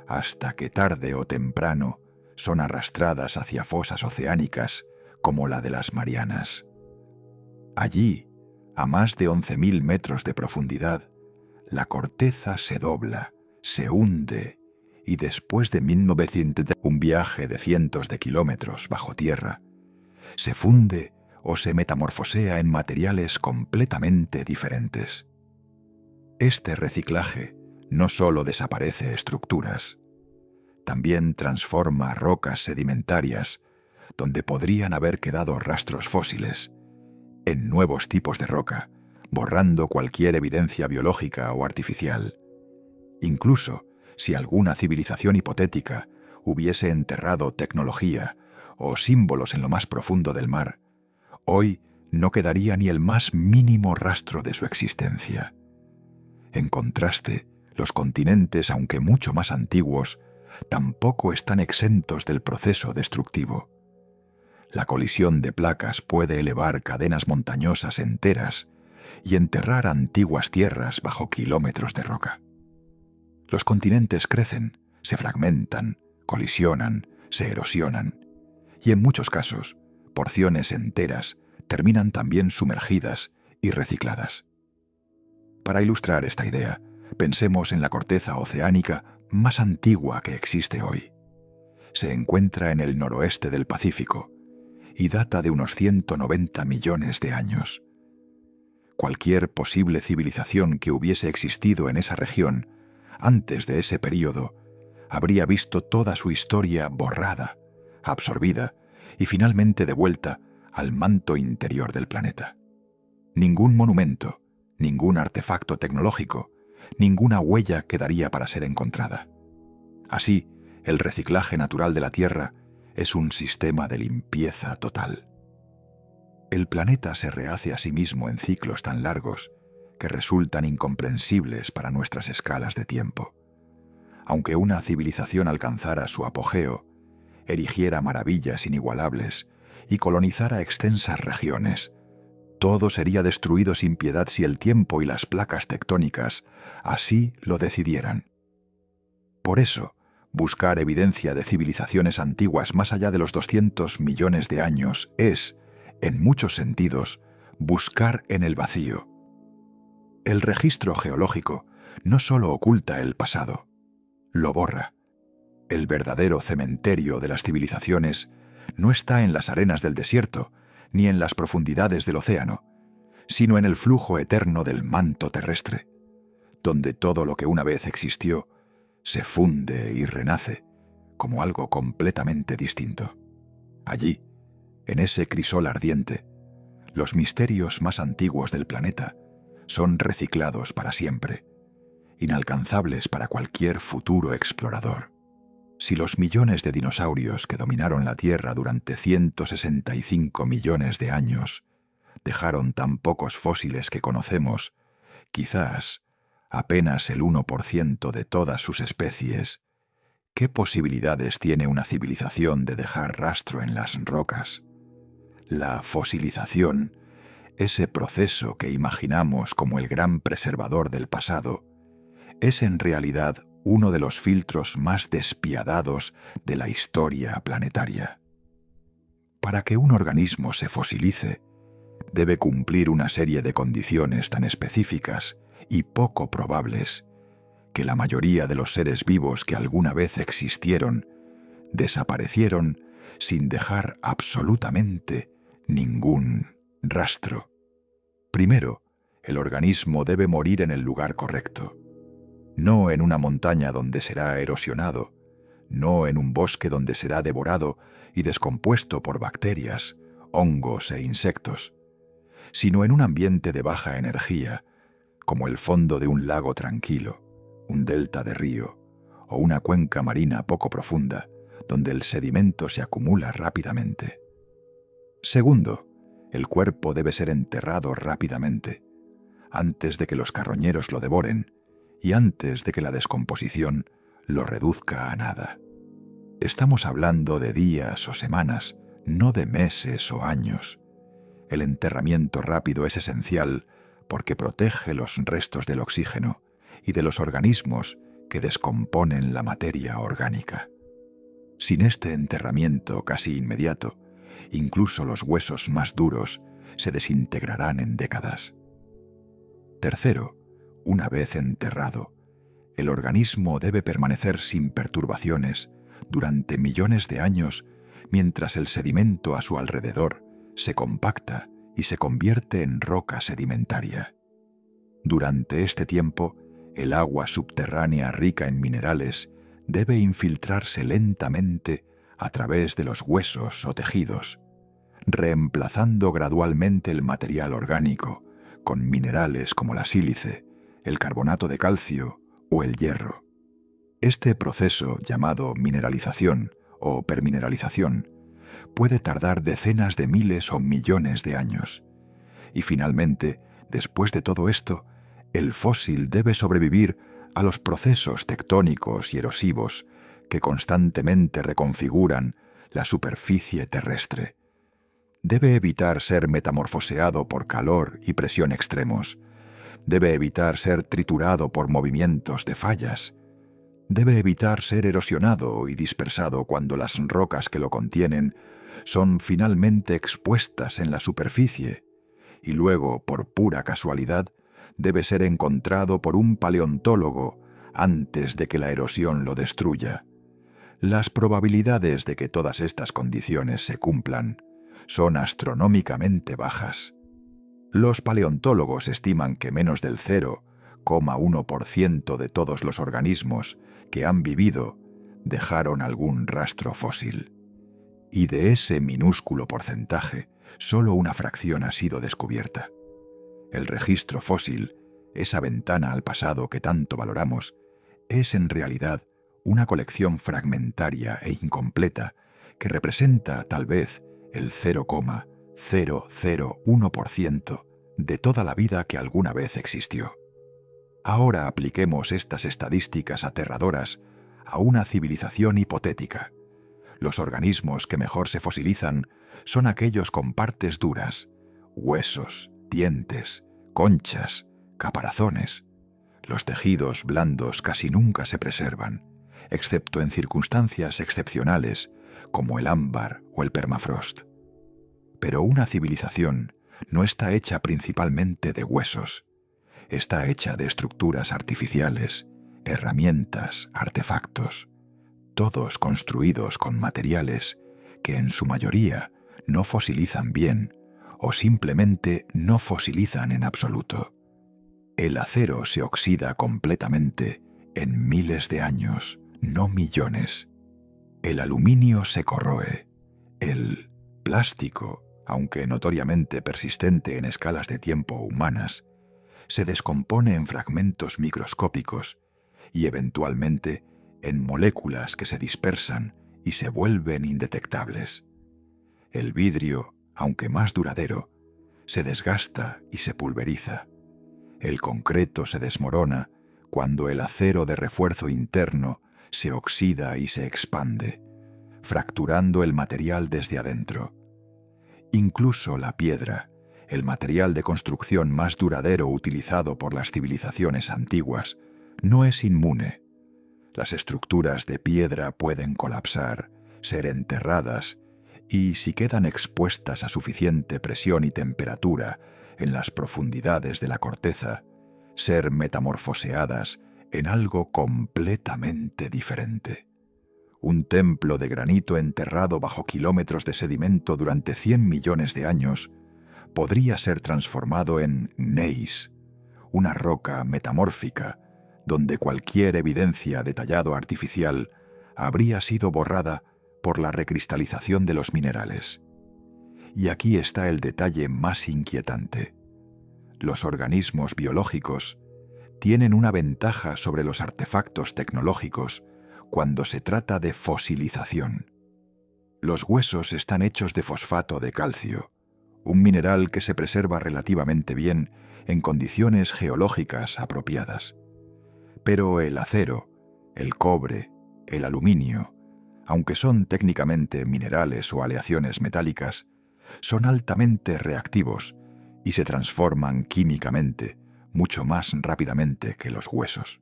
hasta que tarde o temprano son arrastradas hacia fosas oceánicas como la de las Marianas. Allí, a más de 11.000 metros de profundidad, la corteza se dobla, se hunde y después de 1900, un viaje de cientos de kilómetros bajo tierra, se funde o se metamorfosea en materiales completamente diferentes. Este reciclaje no solo desaparece estructuras, también transforma rocas sedimentarias, donde podrían haber quedado rastros fósiles, en nuevos tipos de roca, borrando cualquier evidencia biológica o artificial. Incluso si alguna civilización hipotética hubiese enterrado tecnología o símbolos en lo más profundo del mar, hoy no quedaría ni el más mínimo rastro de su existencia. En contraste, los continentes, aunque mucho más antiguos, tampoco están exentos del proceso destructivo. La colisión de placas puede elevar cadenas montañosas enteras y enterrar antiguas tierras bajo kilómetros de roca. Los continentes crecen, se fragmentan, colisionan, se erosionan, y en muchos casos, porciones enteras terminan también sumergidas y recicladas. Para ilustrar esta idea, pensemos en la corteza oceánica más antigua que existe hoy. Se encuentra en el noroeste del Pacífico y data de unos 190 millones de años. Cualquier posible civilización que hubiese existido en esa región antes de ese período habría visto toda su historia borrada, absorbida y finalmente devuelta al manto interior del planeta. Ningún monumento, ningún artefacto tecnológico, ninguna huella quedaría para ser encontrada. Así, el reciclaje natural de la Tierra es un sistema de limpieza total. El planeta se rehace a sí mismo en ciclos tan largos que resultan incomprensibles para nuestras escalas de tiempo. Aunque una civilización alcanzara su apogeo, erigiera maravillas inigualables y colonizara extensas regiones, todo sería destruido sin piedad si el tiempo y las placas tectónicas así lo decidieran. Por eso, buscar evidencia de civilizaciones antiguas más allá de los 200 millones de años es, en muchos sentidos, buscar en el vacío. El registro geológico no solo oculta el pasado, lo borra. El verdadero cementerio de las civilizaciones no está en las arenas del desierto ni en las profundidades del océano, sino en el flujo eterno del manto terrestre, donde todo lo que una vez existió se funde y renace como algo completamente distinto. Allí, en ese crisol ardiente, los misterios más antiguos del planeta son reciclados para siempre, inalcanzables para cualquier futuro explorador. Si los millones de dinosaurios que dominaron la Tierra durante 165 millones de años dejaron tan pocos fósiles que conocemos, quizás apenas el 1% de todas sus especies, ¿qué posibilidades tiene una civilización de dejar rastro en las rocas? La fosilización, ese proceso que imaginamos como el gran preservador del pasado, es en realidad uno de los filtros más despiadados de la historia planetaria. Para que un organismo se fosilice, debe cumplir una serie de condiciones tan específicas y poco probables que la mayoría de los seres vivos que alguna vez existieron desaparecieron sin dejar absolutamente ningún rastro. Primero, el organismo debe morir en el lugar correcto. No en una montaña donde será erosionado, no en un bosque donde será devorado y descompuesto por bacterias, hongos e insectos, sino en un ambiente de baja energía, como el fondo de un lago tranquilo, un delta de río o una cuenca marina poco profunda, donde el sedimento se acumula rápidamente. Segundo, el cuerpo debe ser enterrado rápidamente, antes de que los carroñeros lo devoren, y antes de que la descomposición lo reduzca a nada. Estamos hablando de días o semanas, no de meses o años. El enterramiento rápido es esencial porque protege los restos del oxígeno y de los organismos que descomponen la materia orgánica. Sin este enterramiento casi inmediato, incluso los huesos más duros se desintegrarán en décadas. Tercero, una vez enterrado, el organismo debe permanecer sin perturbaciones durante millones de años mientras el sedimento a su alrededor se compacta y se convierte en roca sedimentaria. Durante este tiempo, el agua subterránea rica en minerales debe infiltrarse lentamente a través de los huesos o tejidos, reemplazando gradualmente el material orgánico con minerales como la sílice, el carbonato de calcio o el hierro. Este proceso, llamado mineralización o permineralización, puede tardar decenas de miles o millones de años Y finalmente, después de todo esto, el fósil debe sobrevivir a los procesos tectónicos y erosivos que constantemente reconfiguran la superficie terrestre. Debe evitar ser metamorfoseado por calor y presión extremos. Debe evitar ser triturado por movimientos de fallas. Debe evitar ser erosionado y dispersado cuando las rocas que lo contienen son finalmente expuestas en la superficie, y luego, por pura casualidad, debe ser encontrado por un paleontólogo antes de que la erosión lo destruya. Las probabilidades de que todas estas condiciones se cumplan son astronómicamente bajas. Los paleontólogos estiman que menos del 0,1% de todos los organismos que han vivido dejaron algún rastro fósil. Y de ese minúsculo porcentaje, solo una fracción ha sido descubierta. El registro fósil, esa ventana al pasado que tanto valoramos, es en realidad una colección fragmentaria e incompleta que representa tal vez el 0,001% de toda la vida que alguna vez existió. Ahora apliquemos estas estadísticas aterradoras a una civilización hipotética. Los organismos que mejor se fosilizan son aquellos con partes duras, huesos, dientes, conchas, caparazones. Los tejidos blandos casi nunca se preservan, excepto en circunstancias excepcionales como el ámbar o el permafrost. Pero una civilización no está hecha principalmente de huesos. Está hecha de estructuras artificiales, herramientas, artefactos, todos construidos con materiales que en su mayoría no fosilizan bien o simplemente no fosilizan en absoluto. El acero se oxida completamente en miles de años, no millones. El aluminio se corroe. El plástico, aunque notoriamente persistente en escalas de tiempo humanas, se descompone en fragmentos microscópicos y eventualmente en moléculas que se dispersan y se vuelven indetectables. El vidrio, aunque más duradero, se desgasta y se pulveriza. El concreto se desmorona cuando el acero de refuerzo interno se oxida y se expande, fracturando el material desde adentro. Incluso la piedra, el material de construcción más duradero utilizado por las civilizaciones antiguas, no es inmune. Las estructuras de piedra pueden colapsar, ser enterradas, y si quedan expuestas a suficiente presión y temperatura en las profundidades de la corteza, ser metamorfoseadas en algo completamente diferente. Un templo de granito enterrado bajo kilómetros de sedimento durante 100 millones de años podría ser transformado en gneiss, una roca metamórfica donde cualquier evidencia de tallado artificial habría sido borrada por la recristalización de los minerales. Y aquí está el detalle más inquietante. Los organismos biológicos tienen una ventaja sobre los artefactos tecnológicos cuando se trata de fosilización. Los huesos están hechos de fosfato de calcio, un mineral que se preserva relativamente bien en condiciones geológicas apropiadas. Pero el acero, el cobre, el aluminio, aunque son técnicamente minerales o aleaciones metálicas, son altamente reactivos y se transforman químicamente mucho más rápidamente que los huesos.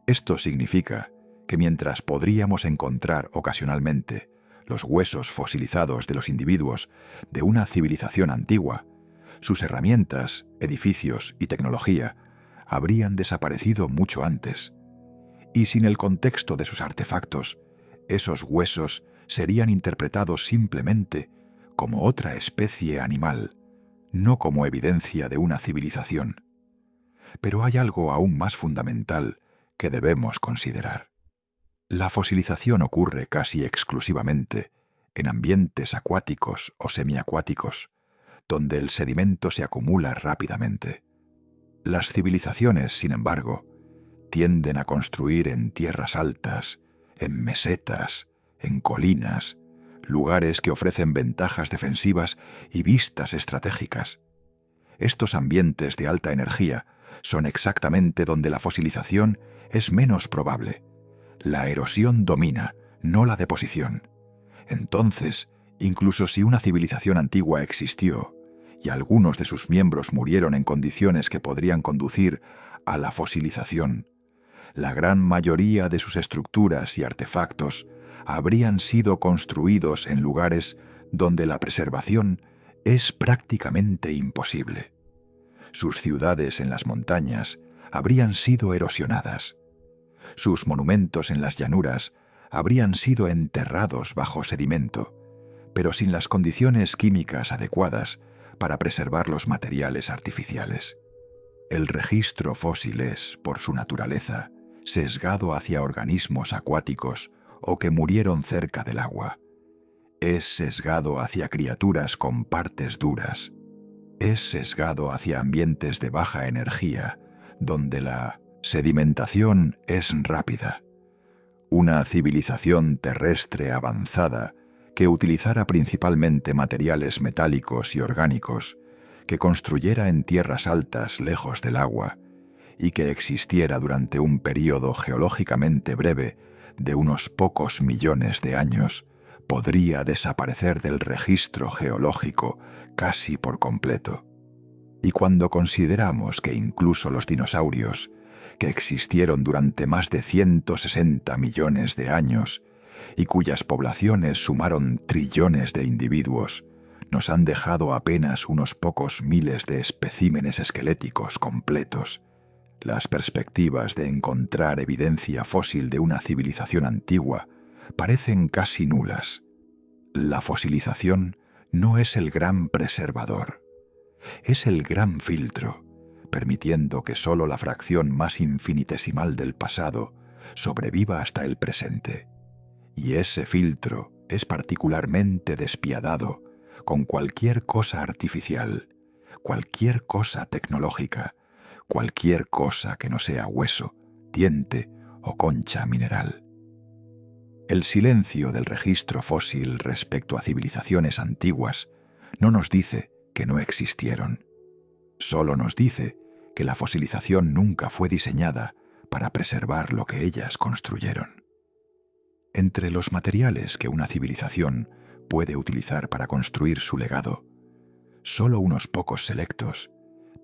Esto significa que mientras podríamos encontrar ocasionalmente los huesos fosilizados de los individuos de una civilización antigua, sus herramientas, edificios y tecnología habrían desaparecido mucho antes. Y sin el contexto de sus artefactos, esos huesos serían interpretados simplemente como otra especie animal, no como evidencia de una civilización. Pero hay algo aún más fundamental que debemos considerar. La fosilización ocurre casi exclusivamente en ambientes acuáticos o semiacuáticos, donde el sedimento se acumula rápidamente. Las civilizaciones, sin embargo, tienden a construir en tierras altas, en mesetas, en colinas, lugares que ofrecen ventajas defensivas y vistas estratégicas. Estos ambientes de alta energía son exactamente donde la fosilización es menos probable. La erosión domina, no la deposición. Entonces, incluso si una civilización antigua existió y algunos de sus miembros murieron en condiciones que podrían conducir a la fosilización, la gran mayoría de sus estructuras y artefactos habrían sido construidos en lugares donde la preservación es prácticamente imposible. Sus ciudades en las montañas habrían sido erosionadas. Sus monumentos en las llanuras habrían sido enterrados bajo sedimento, pero sin las condiciones químicas adecuadas para preservar los materiales artificiales. El registro fósil es, por su naturaleza, sesgado hacia organismos acuáticos o que murieron cerca del agua. Es sesgado hacia criaturas con partes duras. Es sesgado hacia ambientes de baja energía, donde la sedimentación es rápida. Una civilización terrestre avanzada que utilizara principalmente materiales metálicos y orgánicos, que construyera en tierras altas lejos del agua y que existiera durante un período geológicamente breve de unos pocos millones de años, podría desaparecer del registro geológico casi por completo. Y cuando consideramos que incluso los dinosaurios, que existieron durante más de 160 millones de años y cuyas poblaciones sumaron trillones de individuos, nos han dejado apenas unos pocos miles de especímenes esqueléticos completos, las perspectivas de encontrar evidencia fósil de una civilización antigua parecen casi nulas. La fosilización no es el gran preservador, es el gran filtro, permitiendo que solo la fracción más infinitesimal del pasado sobreviva hasta el presente. Y ese filtro es particularmente despiadado con cualquier cosa artificial, cualquier cosa tecnológica, cualquier cosa que no sea hueso, diente o concha mineral. El silencio del registro fósil respecto a civilizaciones antiguas no nos dice que no existieron. Solo nos dice que la fosilización nunca fue diseñada para preservar lo que ellas construyeron. Entre los materiales que una civilización puede utilizar para construir su legado, solo unos pocos selectos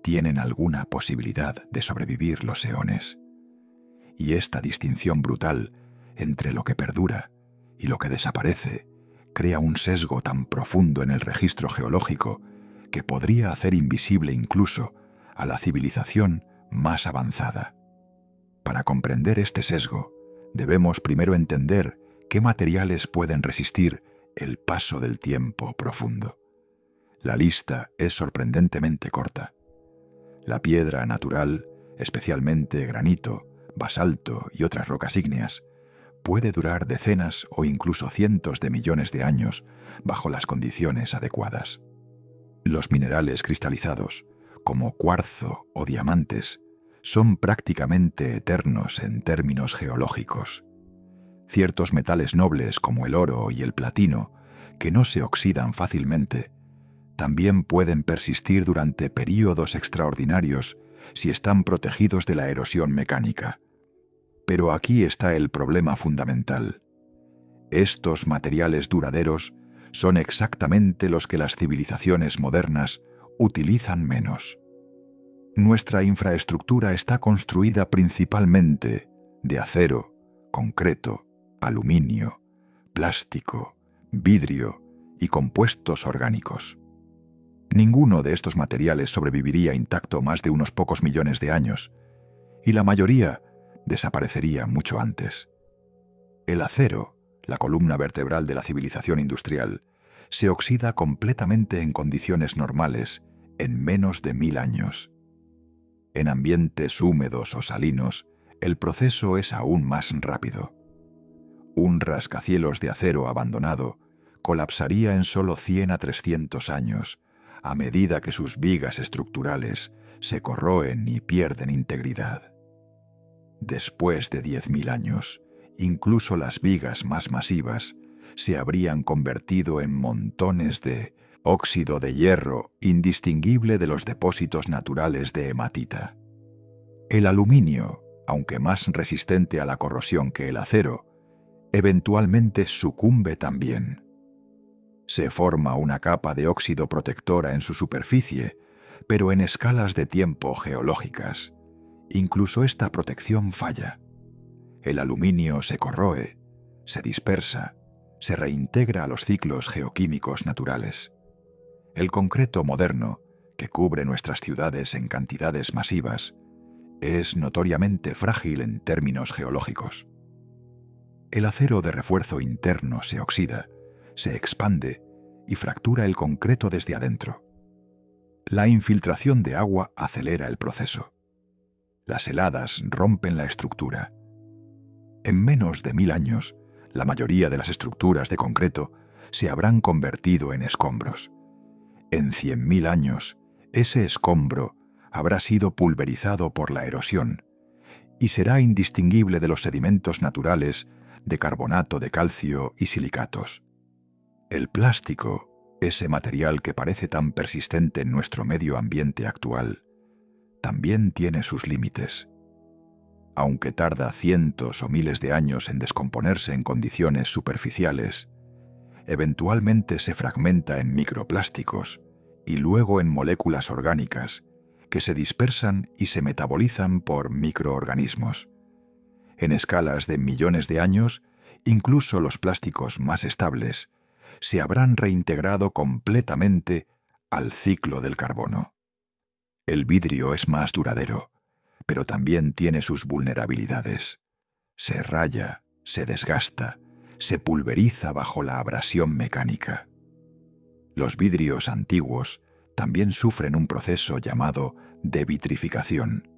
tienen alguna posibilidad de sobrevivir los eones. Y esta distinción brutal entre lo que perdura y lo que desaparece crea un sesgo tan profundo en el registro geológico que podría hacer invisible incluso a la civilización más avanzada. Para comprender este sesgo, debemos primero entender qué materiales pueden resistir el paso del tiempo profundo. La lista es sorprendentemente corta. La piedra natural, especialmente granito, basalto y otras rocas ígneas, puede durar decenas o incluso cientos de millones de años bajo las condiciones adecuadas. Los minerales cristalizados, como cuarzo o diamantes, son prácticamente eternos en términos geológicos. Ciertos metales nobles como el oro y el platino, que no se oxidan fácilmente, también pueden persistir durante períodos extraordinarios si están protegidos de la erosión mecánica. Pero aquí está el problema fundamental. Estos materiales duraderos son exactamente los que las civilizaciones modernas utilizan menos. Nuestra infraestructura está construida principalmente de acero, concreto, aluminio, plástico, vidrio y compuestos orgánicos. Ninguno de estos materiales sobreviviría intacto más de unos pocos millones de años, y la mayoría desaparecería mucho antes. El acero, la columna vertebral de la civilización industrial, se oxida completamente en condiciones normales en menos de 1000 años. En ambientes húmedos o salinos, el proceso es aún más rápido. Un rascacielos de acero abandonado colapsaría en solo 100 a 300 años, a medida que sus vigas estructurales se corroen y pierden integridad. Después de 10.000 años, incluso las vigas más masivas se habrían convertido en montones de óxido de hierro indistinguible de los depósitos naturales de hematita. El aluminio, aunque más resistente a la corrosión que el acero, eventualmente sucumbe también. Se forma una capa de óxido protectora en su superficie, pero en escalas de tiempo geológicas. Incluso esta protección falla. El aluminio se corroe, se dispersa, se reintegra a los ciclos geoquímicos naturales. El concreto moderno, que cubre nuestras ciudades en cantidades masivas, es notoriamente frágil en términos geológicos. El acero de refuerzo interno se oxida, se expande y fractura el concreto desde adentro. La infiltración de agua acelera el proceso. Las heladas rompen la estructura. En menos de 1000 años, la mayoría de las estructuras de concreto se habrán convertido en escombros. En 100.000 años, ese escombro habrá sido pulverizado por la erosión y será indistinguible de los sedimentos naturales de carbonato de calcio y silicatos. El plástico, ese material que parece tan persistente en nuestro medio ambiente actual, también tiene sus límites. Aunque tarda cientos o miles de años en descomponerse en condiciones superficiales, eventualmente se fragmenta en microplásticos y luego en moléculas orgánicas que se dispersan y se metabolizan por microorganismos. En escalas de millones de años, incluso los plásticos más estables se habrán reintegrado completamente al ciclo del carbono. El vidrio es más duradero, pero también tiene sus vulnerabilidades. Se raya, se desgasta, se pulveriza bajo la abrasión mecánica. Los vidrios antiguos también sufren un proceso llamado devitrificación,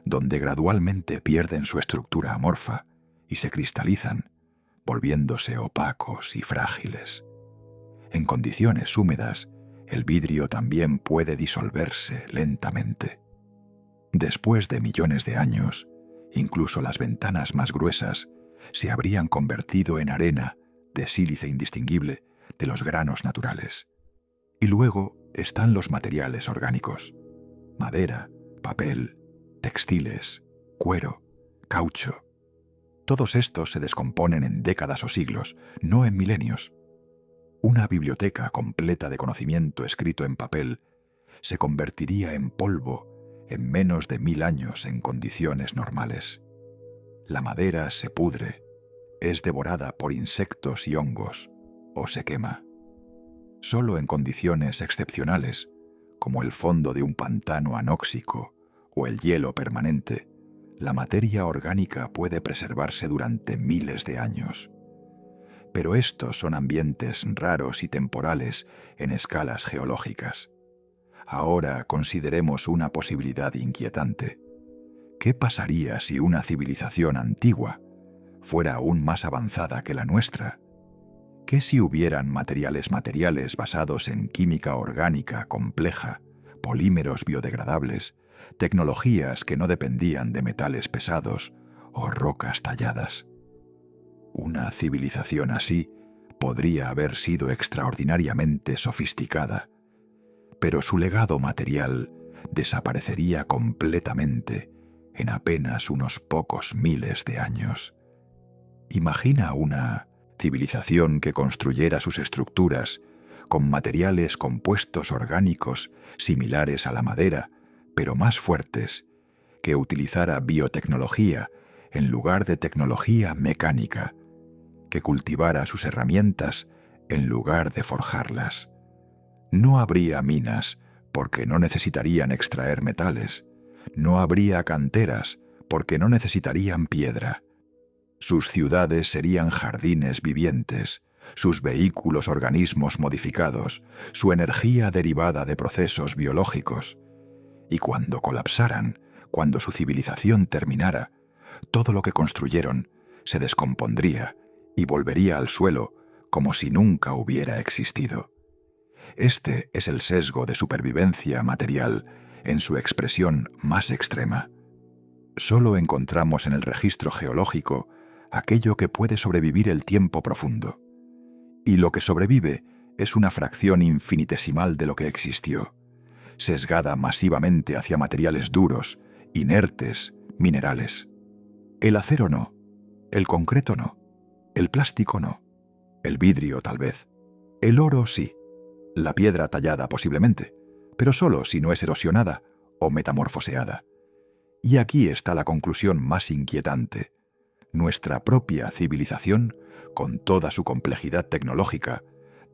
donde gradualmente pierden su estructura amorfa y se cristalizan, volviéndose opacos y frágiles. En condiciones húmedas, el vidrio también puede disolverse lentamente. Después de millones de años, incluso las ventanas más gruesas se habrían convertido en arena de sílice indistinguible de los granos naturales. Y luego están los materiales orgánicos: madera, papel, textiles, cuero, caucho. Todos estos se descomponen en décadas o siglos, no en milenios. Una biblioteca completa de conocimiento escrito en papel se convertiría en polvo en menos de 1000 años en condiciones normales. La madera se pudre, es devorada por insectos y hongos, o se quema. Solo en condiciones excepcionales, como el fondo de un pantano anóxico o el hielo permanente, la materia orgánica puede preservarse durante miles de años. Pero estos son ambientes raros y temporales en escalas geológicas. Ahora consideremos una posibilidad inquietante. ¿Qué pasaría si una civilización antigua fuera aún más avanzada que la nuestra? ¿Qué si hubieran materiales basados en química orgánica compleja, polímeros biodegradables, tecnologías que no dependían de metales pesados o rocas talladas? Una civilización así podría haber sido extraordinariamente sofisticada, pero su legado material desaparecería completamente en apenas unos pocos miles de años. Imagina una civilización que construyera sus estructuras con materiales compuestos orgánicos similares a la madera, pero más fuertes, que utilizara biotecnología en lugar de tecnología mecánica, que cultivara sus herramientas en lugar de forjarlas. No habría minas porque no necesitarían extraer metales. No habría canteras porque no necesitarían piedra. Sus ciudades serían jardines vivientes, sus vehículos organismos modificados, su energía derivada de procesos biológicos. Y cuando colapsaran, cuando su civilización terminara, todo lo que construyeron se descompondría y volvería al suelo como si nunca hubiera existido. Este es el sesgo de supervivencia material en su expresión más extrema. Solo encontramos en el registro geológico aquello que puede sobrevivir el tiempo profundo. Y lo que sobrevive es una fracción infinitesimal de lo que existió, sesgada masivamente hacia materiales duros, inertes, minerales. El acero no, el concreto no, el plástico no, el vidrio tal vez, el oro sí, la piedra tallada posiblemente, pero solo si no es erosionada o metamorfoseada. Y aquí está la conclusión más inquietante. Nuestra propia civilización, con toda su complejidad tecnológica,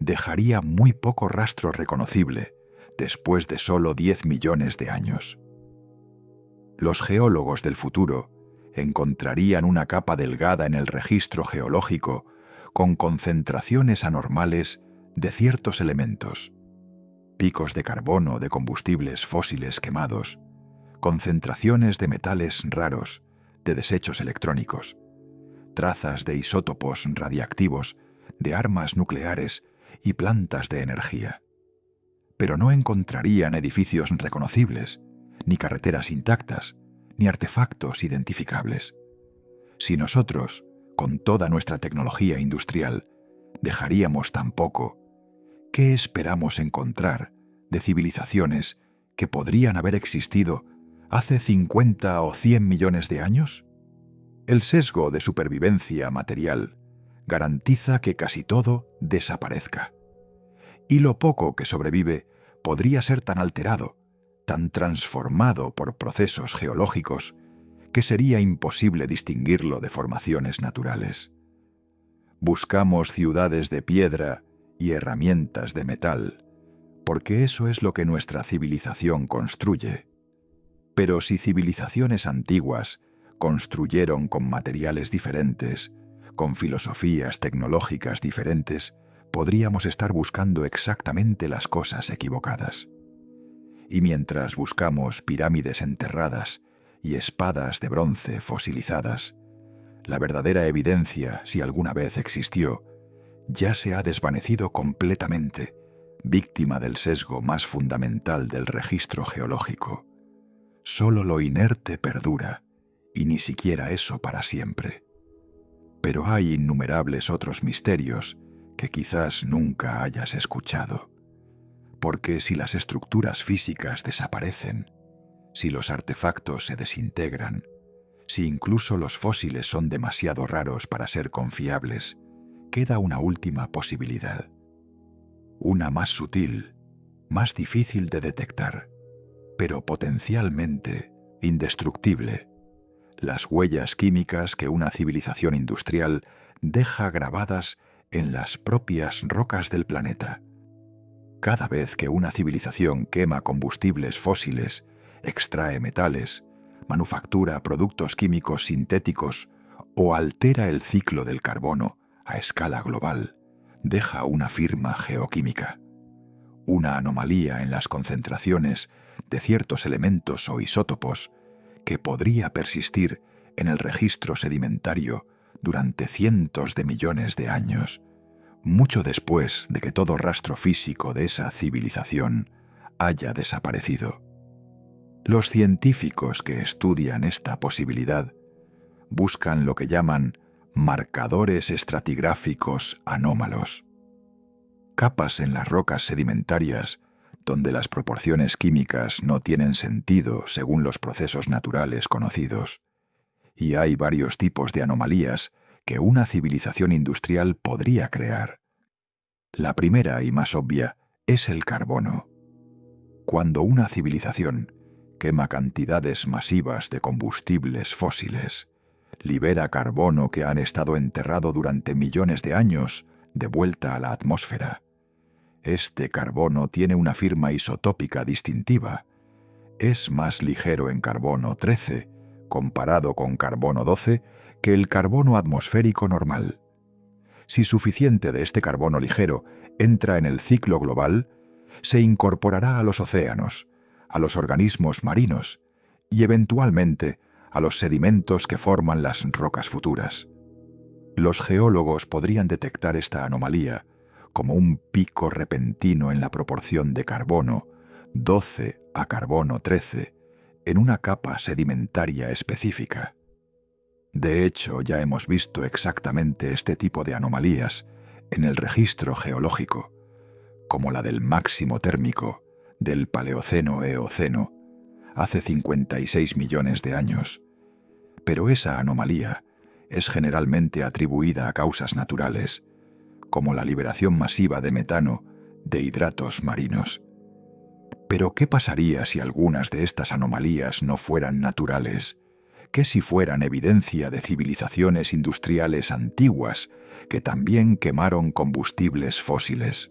dejaría muy poco rastro reconocible después de solo 10 millones de años. Los geólogos del futuro encontrarían una capa delgada en el registro geológico con concentraciones anormales de ciertos elementos, picos de carbono de combustibles fósiles quemados, concentraciones de metales raros, de desechos electrónicos, trazas de isótopos radiactivos, de armas nucleares y plantas de energía. Pero no encontrarían edificios reconocibles, ni carreteras intactas, ni artefactos identificables. Si nosotros, con toda nuestra tecnología industrial, dejaríamos tan poco, ¿qué esperamos encontrar de civilizaciones que podrían haber existido hace 50 o 100 millones de años? El sesgo de supervivencia material garantiza que casi todo desaparezca. Y lo poco que sobrevive podría ser tan alterado, tan transformado por procesos geológicos, que sería imposible distinguirlo de formaciones naturales. Buscamos ciudades de piedra y herramientas de metal, porque eso es lo que nuestra civilización construye. Pero si civilizaciones antiguas construyeron con materiales diferentes, con filosofías tecnológicas diferentes, podríamos estar buscando exactamente las cosas equivocadas. Y mientras buscamos pirámides enterradas y espadas de bronce fosilizadas, la verdadera evidencia, si alguna vez existió, ya se ha desvanecido completamente, víctima del sesgo más fundamental del registro geológico. Solo lo inerte perdura, y ni siquiera eso para siempre. Pero hay innumerables otros misterios que quizás nunca hayas escuchado. Porque si las estructuras físicas desaparecen, si los artefactos se desintegran, si incluso los fósiles son demasiado raros para ser confiables, queda una última posibilidad. Una más sutil, más difícil de detectar, pero potencialmente indestructible: las huellas químicas que una civilización industrial deja grabadas en las propias rocas del planeta. Cada vez que una civilización quema combustibles fósiles, extrae metales, manufactura productos químicos sintéticos o altera el ciclo del carbono a escala global, deja una firma geoquímica, una anomalía en las concentraciones de ciertos elementos o isótopos que podría persistir en el registro sedimentario durante cientos de millones de años, mucho después de que todo rastro físico de esa civilización haya desaparecido. Los científicos que estudian esta posibilidad buscan lo que llaman marcadores estratigráficos anómalos, capas en las rocas sedimentarias donde las proporciones químicas no tienen sentido según los procesos naturales conocidos, y hay varios tipos de anomalías que una civilización industrial podría crear. La primera y más obvia es el carbono. Cuando una civilización quema cantidades masivas de combustibles fósiles, libera carbono que han estado enterrado durante millones de años de vuelta a la atmósfera. Este carbono tiene una firma isotópica distintiva. Es más ligero en carbono 13, comparado con carbono 12, que el carbono atmosférico normal. Si suficiente de este carbono ligero entra en el ciclo global, se incorporará a los océanos, a los organismos marinos y eventualmente a los sedimentos que forman las rocas futuras. Los geólogos podrían detectar esta anomalía como un pico repentino en la proporción de carbono 12 a carbono 13 en una capa sedimentaria específica. De hecho, ya hemos visto exactamente este tipo de anomalías en el registro geológico, como la del máximo térmico del Paleoceno-Eoceno, hace 56 millones de años, pero esa anomalía es generalmente atribuida a causas naturales, como la liberación masiva de metano de hidratos marinos. Pero ¿qué pasaría si algunas de estas anomalías no fueran naturales? ¿Qué si fueran evidencia de civilizaciones industriales antiguas que también quemaron combustibles fósiles?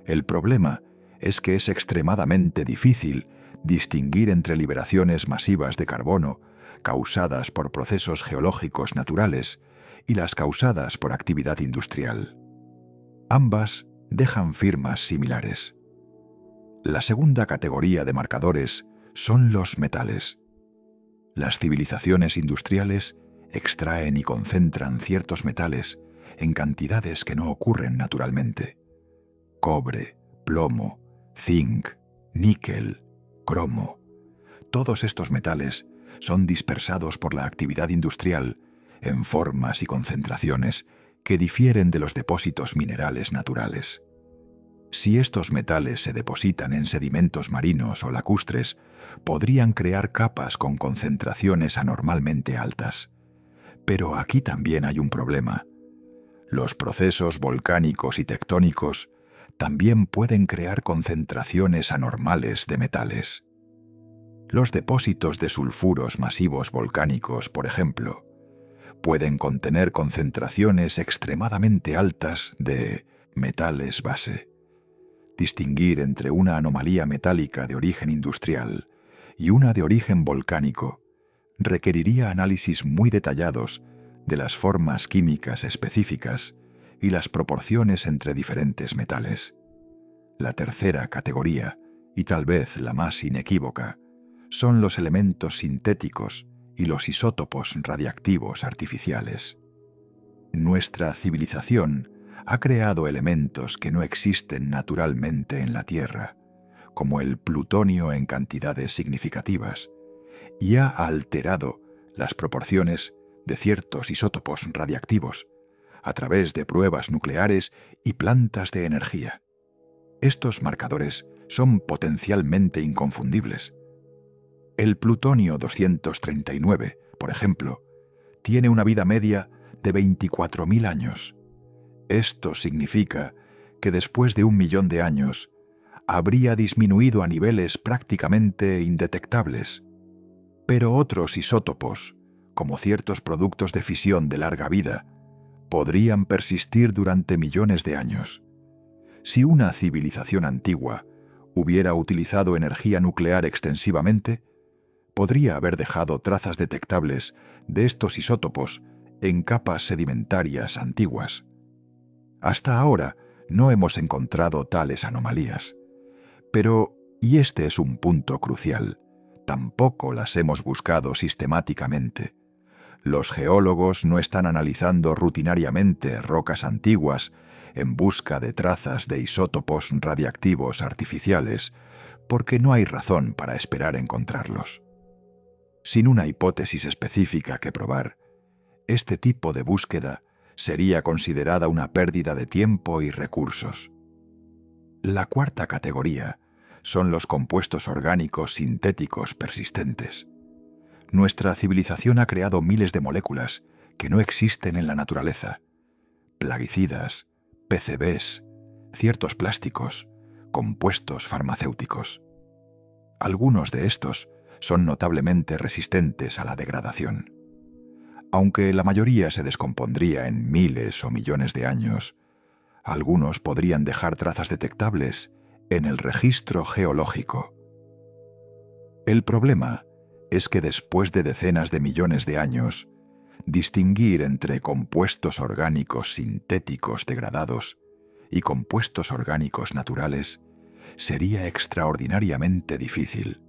El problema es que es extremadamente difícil distinguir entre liberaciones masivas de carbono causadas por procesos geológicos naturales y las causadas por actividad industrial. Ambas dejan firmas similares. La segunda categoría de marcadores son los metales. Las civilizaciones industriales extraen y concentran ciertos metales en cantidades que no ocurren naturalmente. Cobre, plomo, zinc, níquel, cromo. Todos estos metales son dispersados por la actividad industrial en formas y concentraciones que difieren de los depósitos minerales naturales. Si estos metales se depositan en sedimentos marinos o lacustres, podrían crear capas con concentraciones anormalmente altas. Pero aquí también hay un problema. Los procesos volcánicos y tectónicos también pueden crear concentraciones anormales de metales. Los depósitos de sulfuros masivos volcánicos, por ejemplo, pueden contener concentraciones extremadamente altas de metales base. Distinguir entre una anomalía metálica de origen industrial y una de origen volcánico requeriría análisis muy detallados de las formas químicas específicas y las proporciones entre diferentes metales. La tercera categoría, y tal vez la más inequívoca, son los elementos sintéticos y los isótopos radiactivos artificiales. Nuestra civilización ha creado elementos que no existen naturalmente en la Tierra, como el plutonio en cantidades significativas, y ha alterado las proporciones de ciertos isótopos radiactivos a través de pruebas nucleares y plantas de energía. Estos marcadores son potencialmente inconfundibles. El plutonio 239, por ejemplo, tiene una vida media de 24.000 años. Esto significa que después de 1 millón de años habría disminuido a niveles prácticamente indetectables. Pero otros isótopos, como ciertos productos de fisión de larga vida, podrían persistir durante millones de años. Si una civilización antigua hubiera utilizado energía nuclear extensivamente, podría haber dejado trazas detectables de estos isótopos en capas sedimentarias antiguas. Hasta ahora no hemos encontrado tales anomalías. Pero, y este es un punto crucial, tampoco las hemos buscado sistemáticamente. Los geólogos no están analizando rutinariamente rocas antiguas en busca de trazas de isótopos radiactivos artificiales, porque no hay razón para esperar encontrarlos. Sin una hipótesis específica que probar, este tipo de búsqueda sería considerada una pérdida de tiempo y recursos. La cuarta categoría son los compuestos orgánicos sintéticos persistentes. Nuestra civilización ha creado miles de moléculas que no existen en la naturaleza. Plaguicidas, PCBs, ciertos plásticos, compuestos farmacéuticos. Algunos de estos son notablemente resistentes a la degradación. Aunque la mayoría se descompondría en miles o millones de años, algunos podrían dejar trazas detectables en el registro geológico. El problema es que después de decenas de millones de años, distinguir entre compuestos orgánicos sintéticos degradados y compuestos orgánicos naturales sería extraordinariamente difícil.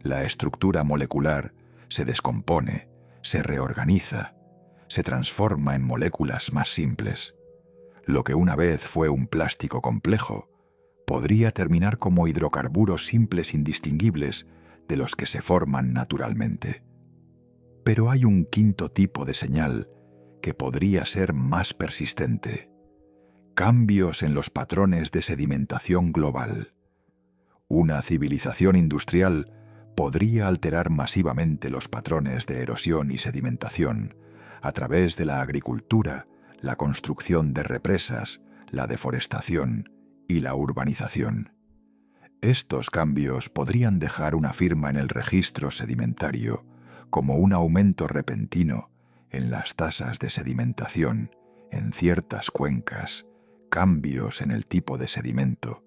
La estructura molecular se descompone, se reorganiza, se transforma en moléculas más simples. Lo que una vez fue un plástico complejo podría terminar como hidrocarburos simples indistinguibles de los que se forman naturalmente. Pero hay un quinto tipo de señal que podría ser más persistente: cambios en los patrones de sedimentación global. Una civilización industrial podría alterar masivamente los patrones de erosión y sedimentación a través de la agricultura, la construcción de represas, la deforestación y la urbanización. Estos cambios podrían dejar una firma en el registro sedimentario como un aumento repentino en las tasas de sedimentación en ciertas cuencas, cambios en el tipo de sedimento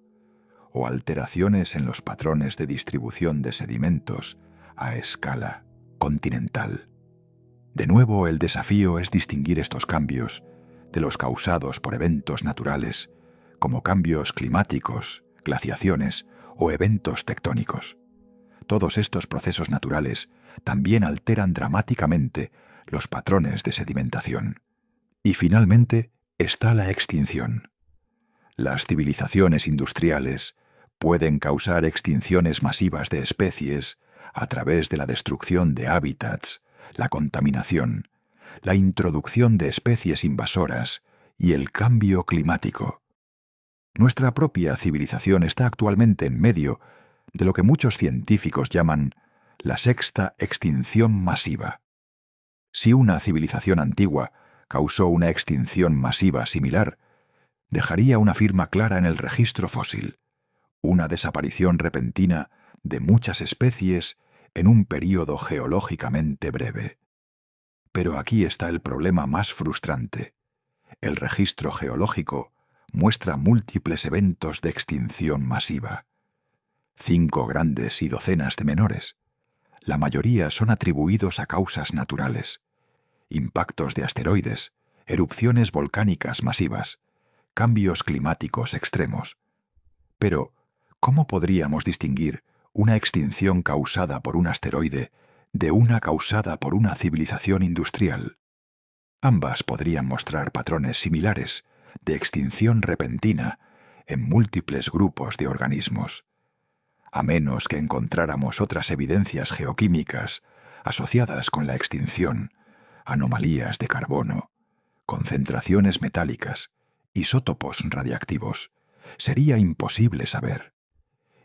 o alteraciones en los patrones de distribución de sedimentos a escala continental. De nuevo, el desafío es distinguir estos cambios de los causados por eventos naturales, como cambios climáticos, glaciaciones o eventos tectónicos. Todos estos procesos naturales también alteran dramáticamente los patrones de sedimentación. Y finalmente está la extinción. Las civilizaciones industriales pueden causar extinciones masivas de especies a través de la destrucción de hábitats, la contaminación, la introducción de especies invasoras y el cambio climático. Nuestra propia civilización está actualmente en medio de lo que muchos científicos llaman la sexta extinción masiva. Si una civilización antigua causó una extinción masiva similar, dejaría una firma clara en el registro fósil, una desaparición repentina de muchas especies en un período geológicamente breve. Pero aquí está el problema más frustrante. El registro geológico muestra múltiples eventos de extinción masiva. 5 grandes y docenas de menores. La mayoría son atribuidos a causas naturales. Impactos de asteroides, erupciones volcánicas masivas, cambios climáticos extremos. Pero, ¿cómo podríamos distinguir una extinción causada por un asteroide de una causada por una civilización industrial? Ambas podrían mostrar patrones similares de extinción repentina en múltiples grupos de organismos. A menos que encontráramos otras evidencias geoquímicas asociadas con la extinción, anomalías de carbono, concentraciones metálicas, isótopos radiactivos, sería imposible saber.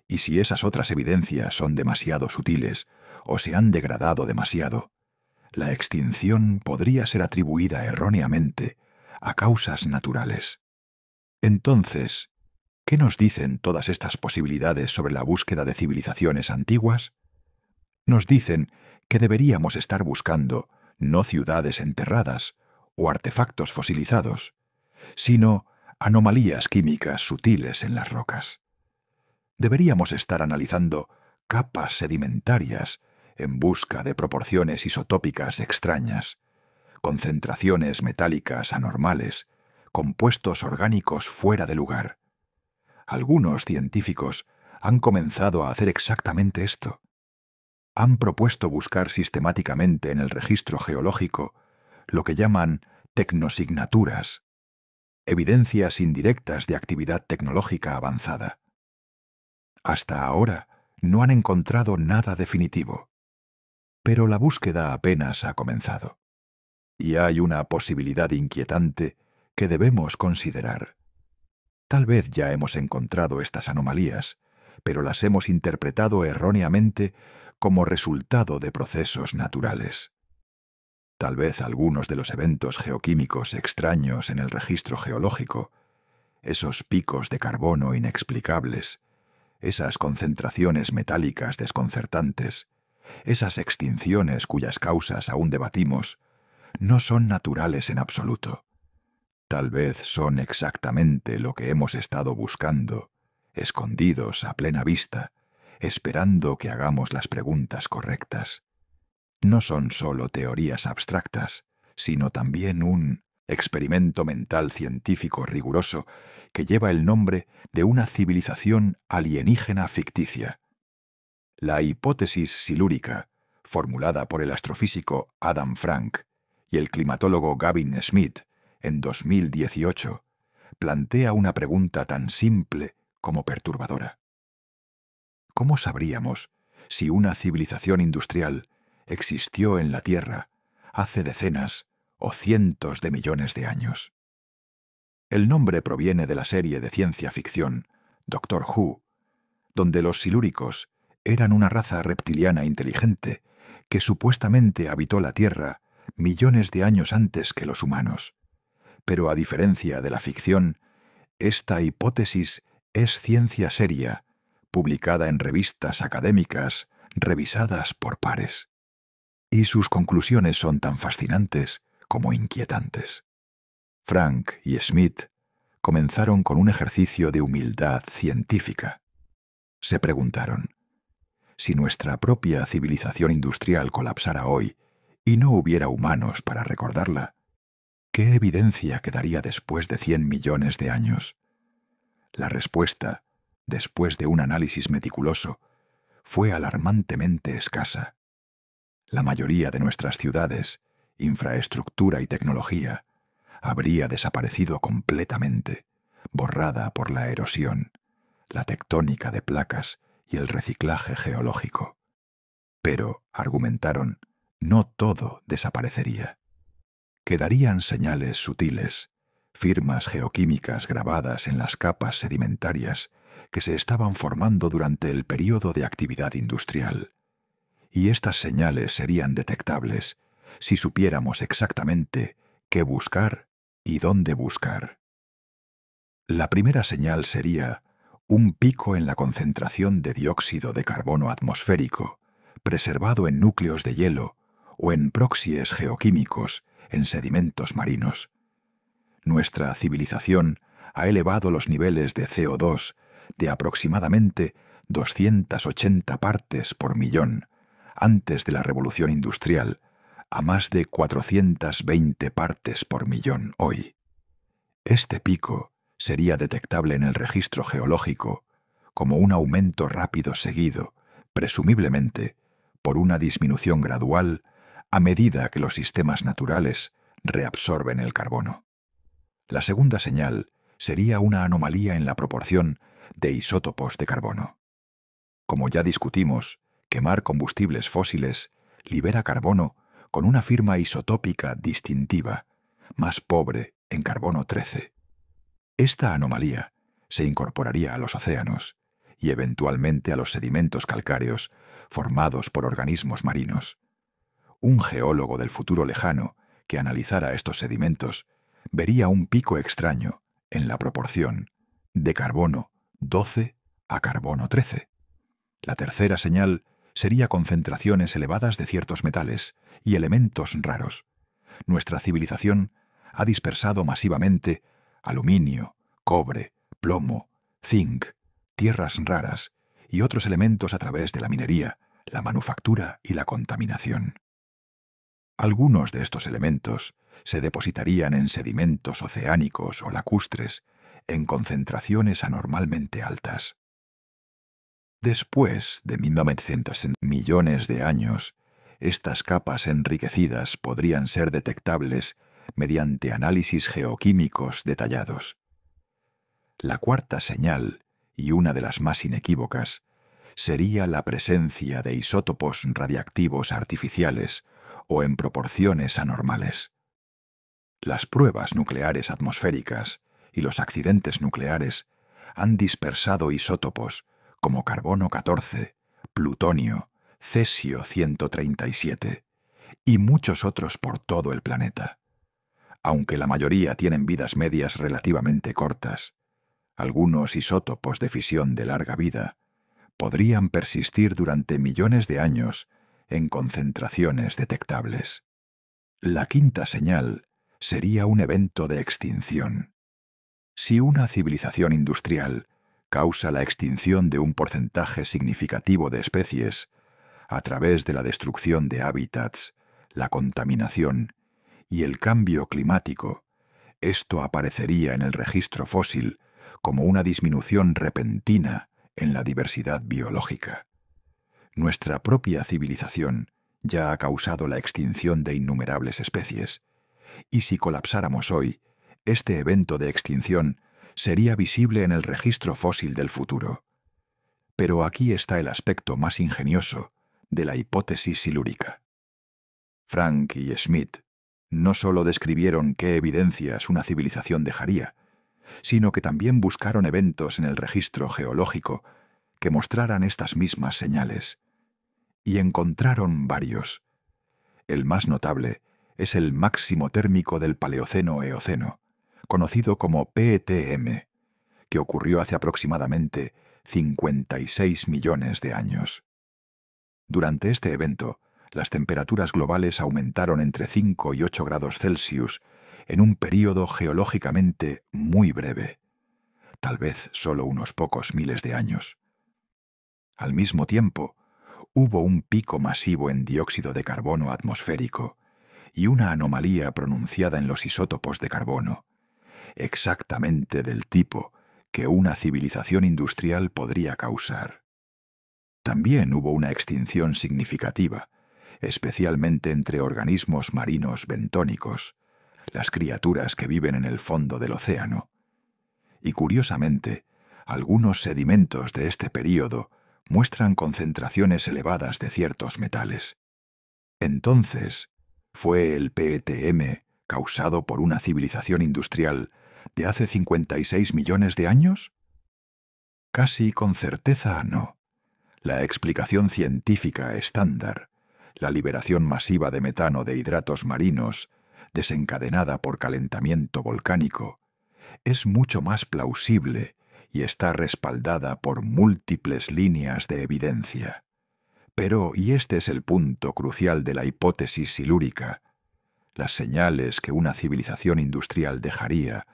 Y si esas otras evidencias son demasiado sutiles o se han degradado demasiado, la extinción podría ser atribuida erróneamente a causas naturales. Entonces, ¿qué nos dicen todas estas posibilidades sobre la búsqueda de civilizaciones antiguas? Nos dicen que deberíamos estar buscando no ciudades enterradas o artefactos fosilizados, sino anomalías químicas sutiles en las rocas. Deberíamos estar analizando capas sedimentarias en busca de proporciones isotópicas extrañas, concentraciones metálicas anormales, compuestos orgánicos fuera de lugar. Algunos científicos han comenzado a hacer exactamente esto. Han propuesto buscar sistemáticamente en el registro geológico lo que llaman tecnosignaturas, evidencias indirectas de actividad tecnológica avanzada. Hasta ahora no han encontrado nada definitivo, pero la búsqueda apenas ha comenzado. Y hay una posibilidad inquietante que debemos considerar. Tal vez ya hemos encontrado estas anomalías, pero las hemos interpretado erróneamente como resultado de procesos naturales. Tal vez algunos de los eventos geoquímicos extraños en el registro geológico, esos picos de carbono inexplicables, esas concentraciones metálicas desconcertantes, esas extinciones cuyas causas aún debatimos, no son naturales en absoluto. Tal vez son exactamente lo que hemos estado buscando, escondidos a plena vista, esperando que hagamos las preguntas correctas. No son solo teorías abstractas, sino también un experimento mental científico riguroso que lleva el nombre de una civilización alienígena ficticia. La hipótesis silúrica, formulada por el astrofísico Adam Frank y el climatólogo Gavin Smith en 2018, plantea una pregunta tan simple como perturbadora. ¿Cómo sabríamos si una civilización industrial existió en la Tierra hace decenas o cientos de millones de años? El nombre proviene de la serie de ciencia ficción Doctor Who, donde los silúricos eran una raza reptiliana inteligente que supuestamente habitó la Tierra millones de años antes que los humanos. Pero a diferencia de la ficción, esta hipótesis es ciencia seria, publicada en revistas académicas revisadas por pares. Y sus conclusiones son tan fascinantes como inquietantes. Frank y Smith comenzaron con un ejercicio de humildad científica. Se preguntaron, si nuestra propia civilización industrial colapsara hoy y no hubiera humanos para recordarla, ¿qué evidencia quedaría después de 100 millones de años? La respuesta, después de un análisis meticuloso, fue alarmantemente escasa. La mayoría de nuestras ciudades, infraestructura y tecnología habría desaparecido completamente, borrada por la erosión, la tectónica de placas y el reciclaje geológico. Pero, argumentaron, no todo desaparecería. Quedarían señales sutiles, firmas geoquímicas grabadas en las capas sedimentarias que se estaban formando durante el período de actividad industrial. Y estas señales serían detectables si supiéramos exactamente qué buscar y dónde buscar. La primera señal sería un pico en la concentración de dióxido de carbono atmosférico, preservado en núcleos de hielo o en próxies geoquímicos en sedimentos marinos. Nuestra civilización ha elevado los niveles de CO2 de aproximadamente 280 partes por millón antes de la revolución industrial a más de 420 partes por millón hoy. Este pico sería detectable en el registro geológico como un aumento rápido seguido, presumiblemente, por una disminución gradual a medida que los sistemas naturales reabsorben el carbono. La segunda señal sería una anomalía en la proporción de isótopos de carbono. Como ya discutimos, quemar combustibles fósiles libera carbono con una firma isotópica distintiva, más pobre en carbono 13. Esta anomalía se incorporaría a los océanos y eventualmente a los sedimentos calcáreos formados por organismos marinos. Un geólogo del futuro lejano que analizara estos sedimentos vería un pico extraño en la proporción de carbono 12 a carbono 13. La tercera señal sería concentraciones elevadas de ciertos metales y elementos raros. Nuestra civilización ha dispersado masivamente aluminio, cobre, plomo, zinc, tierras raras y otros elementos a través de la minería, la manufactura y la contaminación. Algunos de estos elementos se depositarían en sedimentos oceánicos o lacustres en concentraciones anormalmente altas. Después de 1900 millones de años, estas capas enriquecidas podrían ser detectables mediante análisis geoquímicos detallados. La cuarta señal, y una de las más inequívocas, sería la presencia de isótopos radiactivos artificiales o en proporciones anormales. Las pruebas nucleares atmosféricas y los accidentes nucleares han dispersado isótopos como carbono 14, plutonio, cesio 137 y muchos otros por todo el planeta. Aunque la mayoría tienen vidas medias relativamente cortas, algunos isótopos de fisión de larga vida podrían persistir durante millones de años en concentraciones detectables. La quinta señal sería un evento de extinción. Si una civilización industrial causa la extinción de un porcentaje significativo de especies a través de la destrucción de hábitats, la contaminación y el cambio climático, esto aparecería en el registro fósil como una disminución repentina en la diversidad biológica. Nuestra propia civilización ya ha causado la extinción de innumerables especies, y si colapsáramos hoy, este evento de extinción sería visible en el registro fósil del futuro. Pero aquí está el aspecto más ingenioso de la hipótesis silúrica. Frank y Smith no solo describieron qué evidencias una civilización dejaría, sino que también buscaron eventos en el registro geológico que mostraran estas mismas señales. Y encontraron varios. El más notable es el máximo térmico del Paleoceno-Eoceno, conocido como PTM, que ocurrió hace aproximadamente 56 millones de años. Durante este evento, las temperaturas globales aumentaron entre 5 y 8 grados Celsius en un período geológicamente muy breve, tal vez solo unos pocos miles de años. Al mismo tiempo, hubo un pico masivo en dióxido de carbono atmosférico y una anomalía pronunciada en los isótopos de carbono, exactamente del tipo que una civilización industrial podría causar. También hubo una extinción significativa, especialmente entre organismos marinos bentónicos, las criaturas que viven en el fondo del océano. Y curiosamente, algunos sedimentos de este período muestran concentraciones elevadas de ciertos metales. Entonces, ¿fue el PTM causado por una civilización industrial de hace 56 millones de años? Casi con certeza no. La explicación científica estándar, la liberación masiva de metano de hidratos marinos, desencadenada por calentamiento volcánico, es mucho más plausible y está respaldada por múltiples líneas de evidencia. Pero, y este es el punto crucial de la hipótesis silúrica, las señales que una civilización industrial dejaría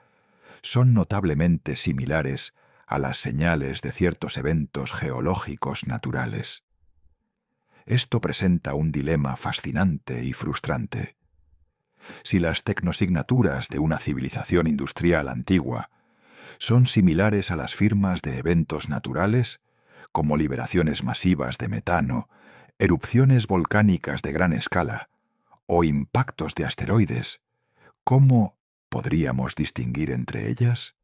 son notablemente similares a las señales de ciertos eventos geológicos naturales. Esto presenta un dilema fascinante y frustrante. Si las tecnosignaturas de una civilización industrial antigua son similares a las firmas de eventos naturales, como liberaciones masivas de metano, erupciones volcánicas de gran escala o impactos de asteroides, ¿cómo podríamos distinguir entre ellas?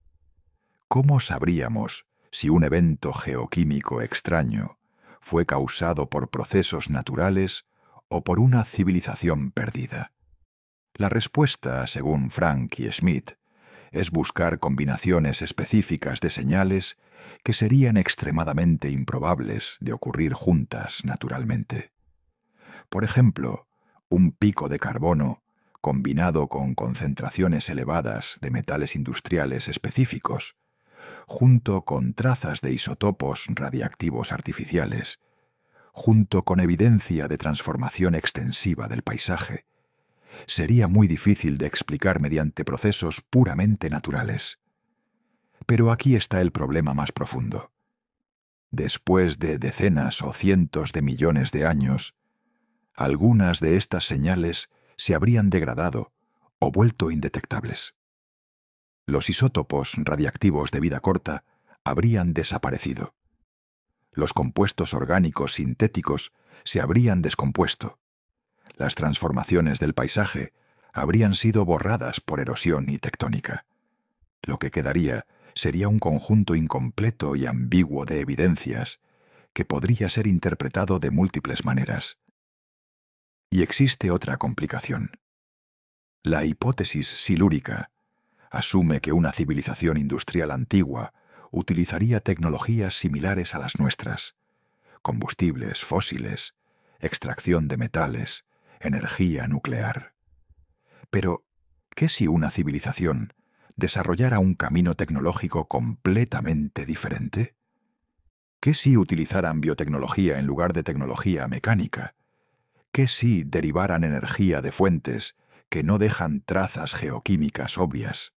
¿Cómo sabríamos si un evento geoquímico extraño fue causado por procesos naturales o por una civilización perdida? La respuesta, según Frank y Schmidt, es buscar combinaciones específicas de señales que serían extremadamente improbables de ocurrir juntas naturalmente. Por ejemplo, un pico de carbono combinado con concentraciones elevadas de metales industriales específicos, junto con trazas de isótopos radiactivos artificiales, junto con evidencia de transformación extensiva del paisaje, sería muy difícil de explicar mediante procesos puramente naturales. Pero aquí está el problema más profundo. Después de decenas o cientos de millones de años, algunas de estas señales se habrían degradado o vuelto indetectables. Los isótopos radiactivos de vida corta habrían desaparecido. Los compuestos orgánicos sintéticos se habrían descompuesto. Las transformaciones del paisaje habrían sido borradas por erosión y tectónica. Lo que quedaría sería un conjunto incompleto y ambiguo de evidencias que podría ser interpretado de múltiples maneras. Y existe otra complicación. La hipótesis silúrica asume que una civilización industrial antigua utilizaría tecnologías similares a las nuestras: combustibles fósiles, extracción de metales, energía nuclear. Pero, ¿qué si una civilización desarrollara un camino tecnológico completamente diferente? ¿Qué si utilizaran biotecnología en lugar de tecnología mecánica? ¿Qué si derivaran energía de fuentes que no dejan trazas geoquímicas obvias?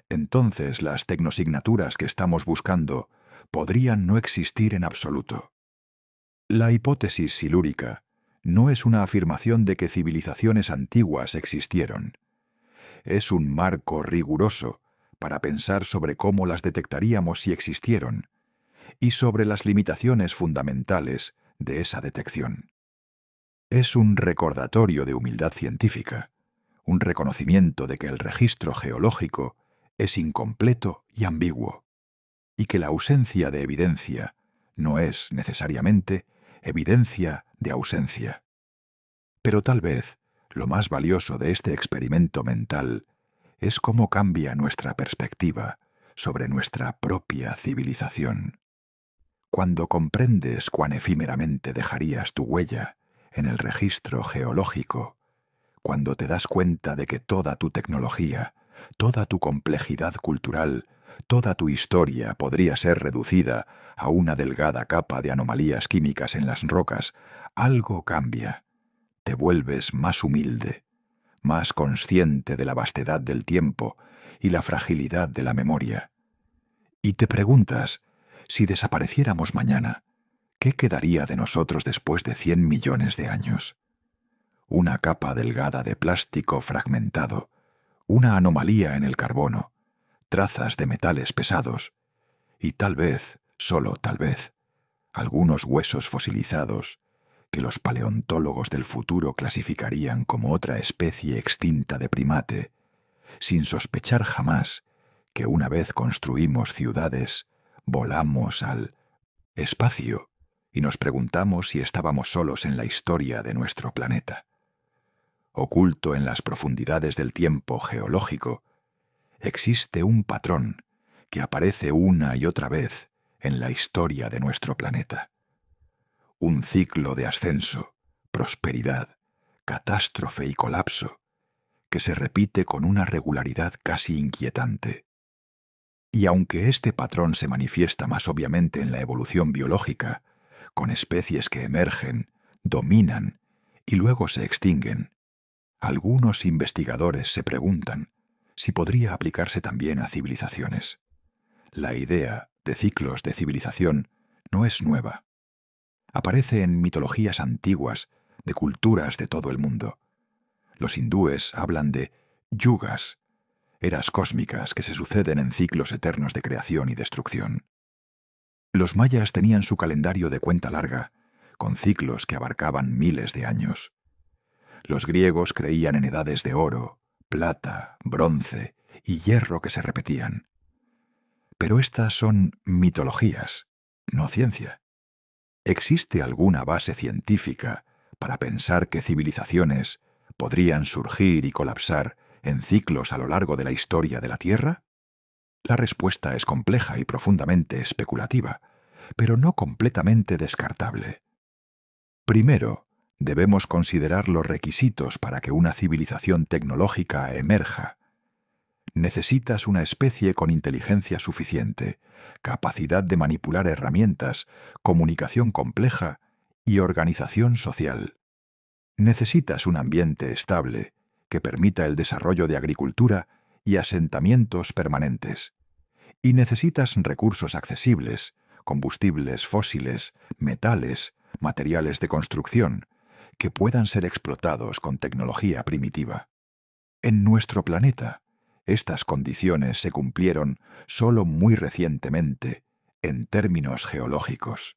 Entonces las tecnosignaturas que estamos buscando podrían no existir en absoluto. La hipótesis silúrica no es una afirmación de que civilizaciones antiguas existieron. Es un marco riguroso para pensar sobre cómo las detectaríamos si existieron y sobre las limitaciones fundamentales de esa detección. Es un recordatorio de humildad científica, un reconocimiento de que el registro geológico es incompleto y ambiguo, y que la ausencia de evidencia no es necesariamente evidencia de ausencia. Pero tal vez lo más valioso de este experimento mental es cómo cambia nuestra perspectiva sobre nuestra propia civilización. Cuando comprendes cuán efímeramente dejarías tu huella en el registro geológico, cuando te das cuenta de que toda tu tecnología, toda tu complejidad cultural, toda tu historia podría ser reducida a una delgada capa de anomalías químicas en las rocas, algo cambia. Te vuelves más humilde, más consciente de la vastedad del tiempo y la fragilidad de la memoria. Y te preguntas, si desapareciéramos mañana, ¿qué quedaría de nosotros después de 100 millones de años? Una capa delgada de plástico fragmentado, una anomalía en el carbono, trazas de metales pesados y tal vez, solo tal vez, algunos huesos fosilizados que los paleontólogos del futuro clasificarían como otra especie extinta de primate, sin sospechar jamás que una vez construimos ciudades, volamos al espacio y nos preguntamos si estábamos solos en la historia de nuestro planeta. Oculto en las profundidades del tiempo geológico, existe un patrón que aparece una y otra vez en la historia de nuestro planeta. Un ciclo de ascenso, prosperidad, catástrofe y colapso que se repite con una regularidad casi inquietante. Y aunque este patrón se manifiesta más obviamente en la evolución biológica, con especies que emergen, dominan y luego se extinguen, algunos investigadores se preguntan si podría aplicarse también a civilizaciones. La idea de ciclos de civilización no es nueva. Aparece en mitologías antiguas de culturas de todo el mundo. Los hindúes hablan de yugas, eras cósmicas que se suceden en ciclos eternos de creación y destrucción. Los mayas tenían su calendario de cuenta larga, con ciclos que abarcaban miles de años. Los griegos creían en edades de oro, plata, bronce y hierro que se repetían. Pero estas son mitologías, no ciencia. ¿Existe alguna base científica para pensar que civilizaciones podrían surgir y colapsar en ciclos a lo largo de la historia de la Tierra? La respuesta es compleja y profundamente especulativa, pero no completamente descartable. Primero, debemos considerar los requisitos para que una civilización tecnológica emerja. Necesitas una especie con inteligencia suficiente, capacidad de manipular herramientas, comunicación compleja y organización social. Necesitas un ambiente estable que permita el desarrollo de agricultura y asentamientos permanentes. Y necesitas recursos accesibles, combustibles fósiles, metales, materiales de construcción, que puedan ser explotados con tecnología primitiva. En nuestro planeta, estas condiciones se cumplieron solo muy recientemente, en términos geológicos.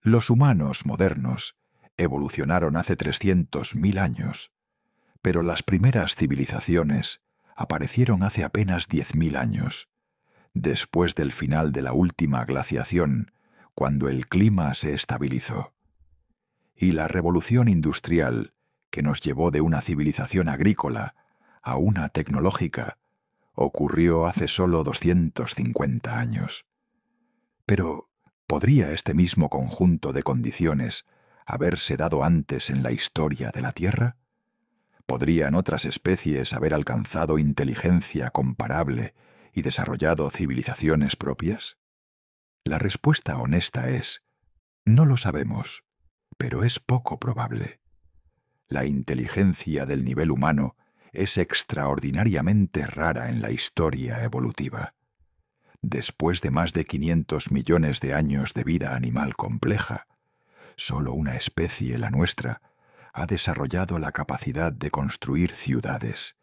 Los humanos modernos evolucionaron hace 300.000 años, pero las primeras civilizaciones aparecieron hace apenas 10.000 años, después del final de la última glaciación, cuando el clima se estabilizó. Y la revolución industrial, que nos llevó de una civilización agrícola a una tecnológica, ocurrió hace solo 250 años. Pero, ¿podría este mismo conjunto de condiciones haberse dado antes en la historia de la Tierra? ¿Podrían otras especies haber alcanzado inteligencia comparable y desarrollado civilizaciones propias? La respuesta honesta es: no lo sabemos, pero es poco probable. La inteligencia del nivel humano es extraordinariamente rara en la historia evolutiva. Después de más de 500 millones de años de vida animal compleja, solo una especie, la nuestra, ha desarrollado la capacidad de construir ciudades,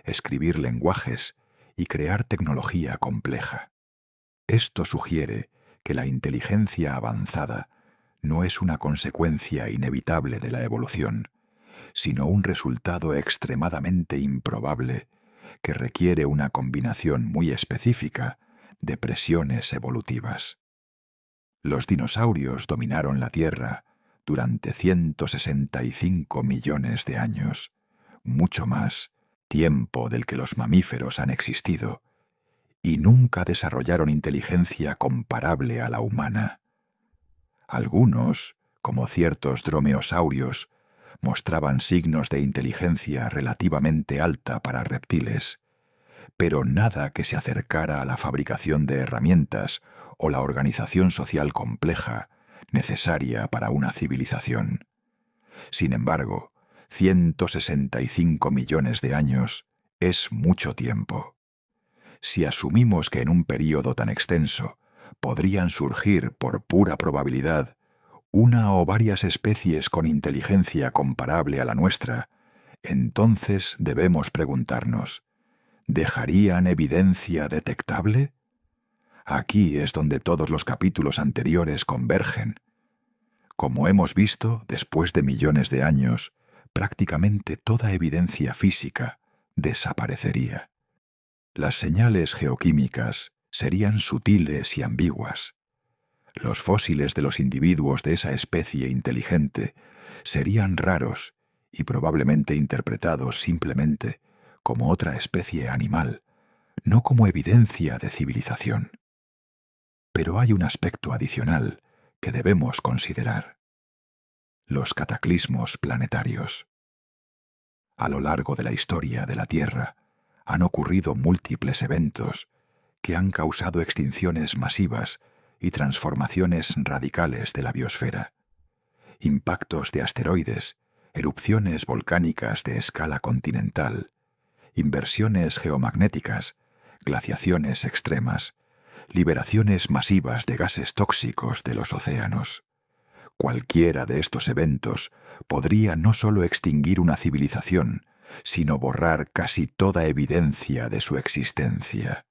escribir lenguajes y crear tecnología compleja. Esto sugiere que la inteligencia avanzada no es una consecuencia inevitable de la evolución, sino un resultado extremadamente improbable que requiere una combinación muy específica de presiones evolutivas. Los dinosaurios dominaron la Tierra durante 165 millones de años, mucho más tiempo del que los mamíferos han existido, y nunca desarrollaron inteligencia comparable a la humana. Algunos, como ciertos dromeosaurios, mostraban signos de inteligencia relativamente alta para reptiles, pero nada que se acercara a la fabricación de herramientas o la organización social compleja necesaria para una civilización. Sin embargo, 165 millones de años es mucho tiempo. Si asumimos que en un período tan extenso podrían surgir por pura probabilidad una o varias especies con inteligencia comparable a la nuestra, entonces debemos preguntarnos, ¿dejarían evidencia detectable? Aquí es donde todos los capítulos anteriores convergen. Como hemos visto, después de millones de años, prácticamente toda evidencia física desaparecería. Las señales geoquímicas serían sutiles y ambiguas. Los fósiles de los individuos de esa especie inteligente serían raros y probablemente interpretados simplemente como otra especie animal, no como evidencia de civilización. Pero hay un aspecto adicional que debemos considerar: los cataclismos planetarios. A lo largo de la historia de la Tierra han ocurrido múltiples eventos que han causado extinciones masivas y transformaciones radicales de la biosfera. Impactos de asteroides, erupciones volcánicas de escala continental, inversiones geomagnéticas, glaciaciones extremas, liberaciones masivas de gases tóxicos de los océanos. Cualquiera de estos eventos podría no solo extinguir una civilización, sino borrar casi toda evidencia de su existencia.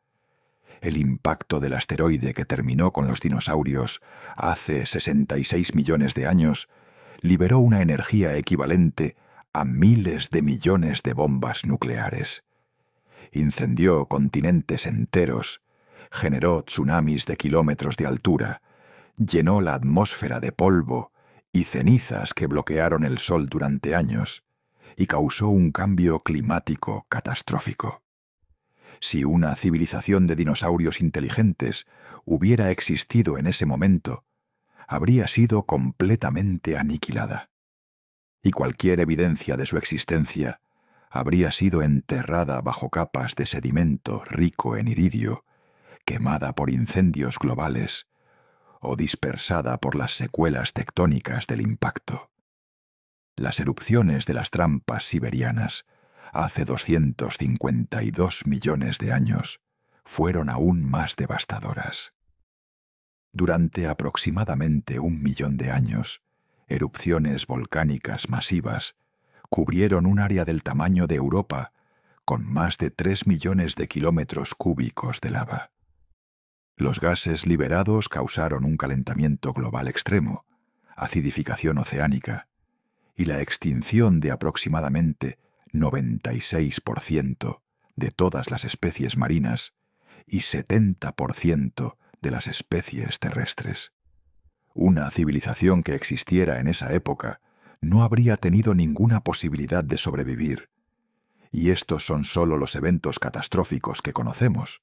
El impacto del asteroide que terminó con los dinosaurios hace 66 millones de años liberó una energía equivalente a miles de millones de bombas nucleares. Incendió continentes enteros, generó tsunamis de kilómetros de altura, llenó la atmósfera de polvo y cenizas que bloquearon el sol durante años, y causó un cambio climático catastrófico. Si una civilización de dinosaurios inteligentes hubiera existido en ese momento, habría sido completamente aniquilada, y cualquier evidencia de su existencia habría sido enterrada bajo capas de sedimento rico en iridio, quemada por incendios globales o dispersada por las secuelas tectónicas del impacto. Las erupciones de las trampas siberianas hace 252 millones de años fueron aún más devastadoras. Durante aproximadamente 1 millón de años, erupciones volcánicas masivas cubrieron un área del tamaño de Europa con más de 3 millones de kilómetros cúbicos de lava. Los gases liberados causaron un calentamiento global extremo, acidificación oceánica y la extinción de aproximadamente 96% de todas las especies marinas y 70% de las especies terrestres. Una civilización que existiera en esa época no habría tenido ninguna posibilidad de sobrevivir. Y estos son solo los eventos catastróficos que conocemos.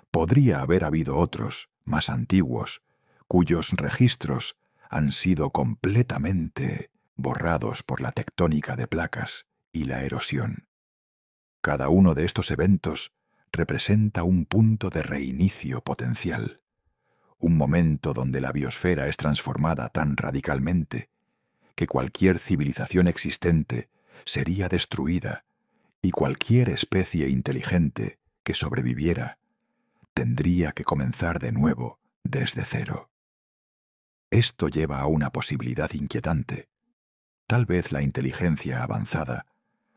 Podría haber habido otros, más antiguos, cuyos registros han sido completamente borrados por la tectónica de placas y la erosión. Cada uno de estos eventos representa un punto de reinicio potencial, un momento donde la biosfera es transformada tan radicalmente que cualquier civilización existente sería destruida y cualquier especie inteligente que sobreviviera tendría que comenzar de nuevo desde cero. Esto lleva a una posibilidad inquietante. Tal vez la inteligencia avanzada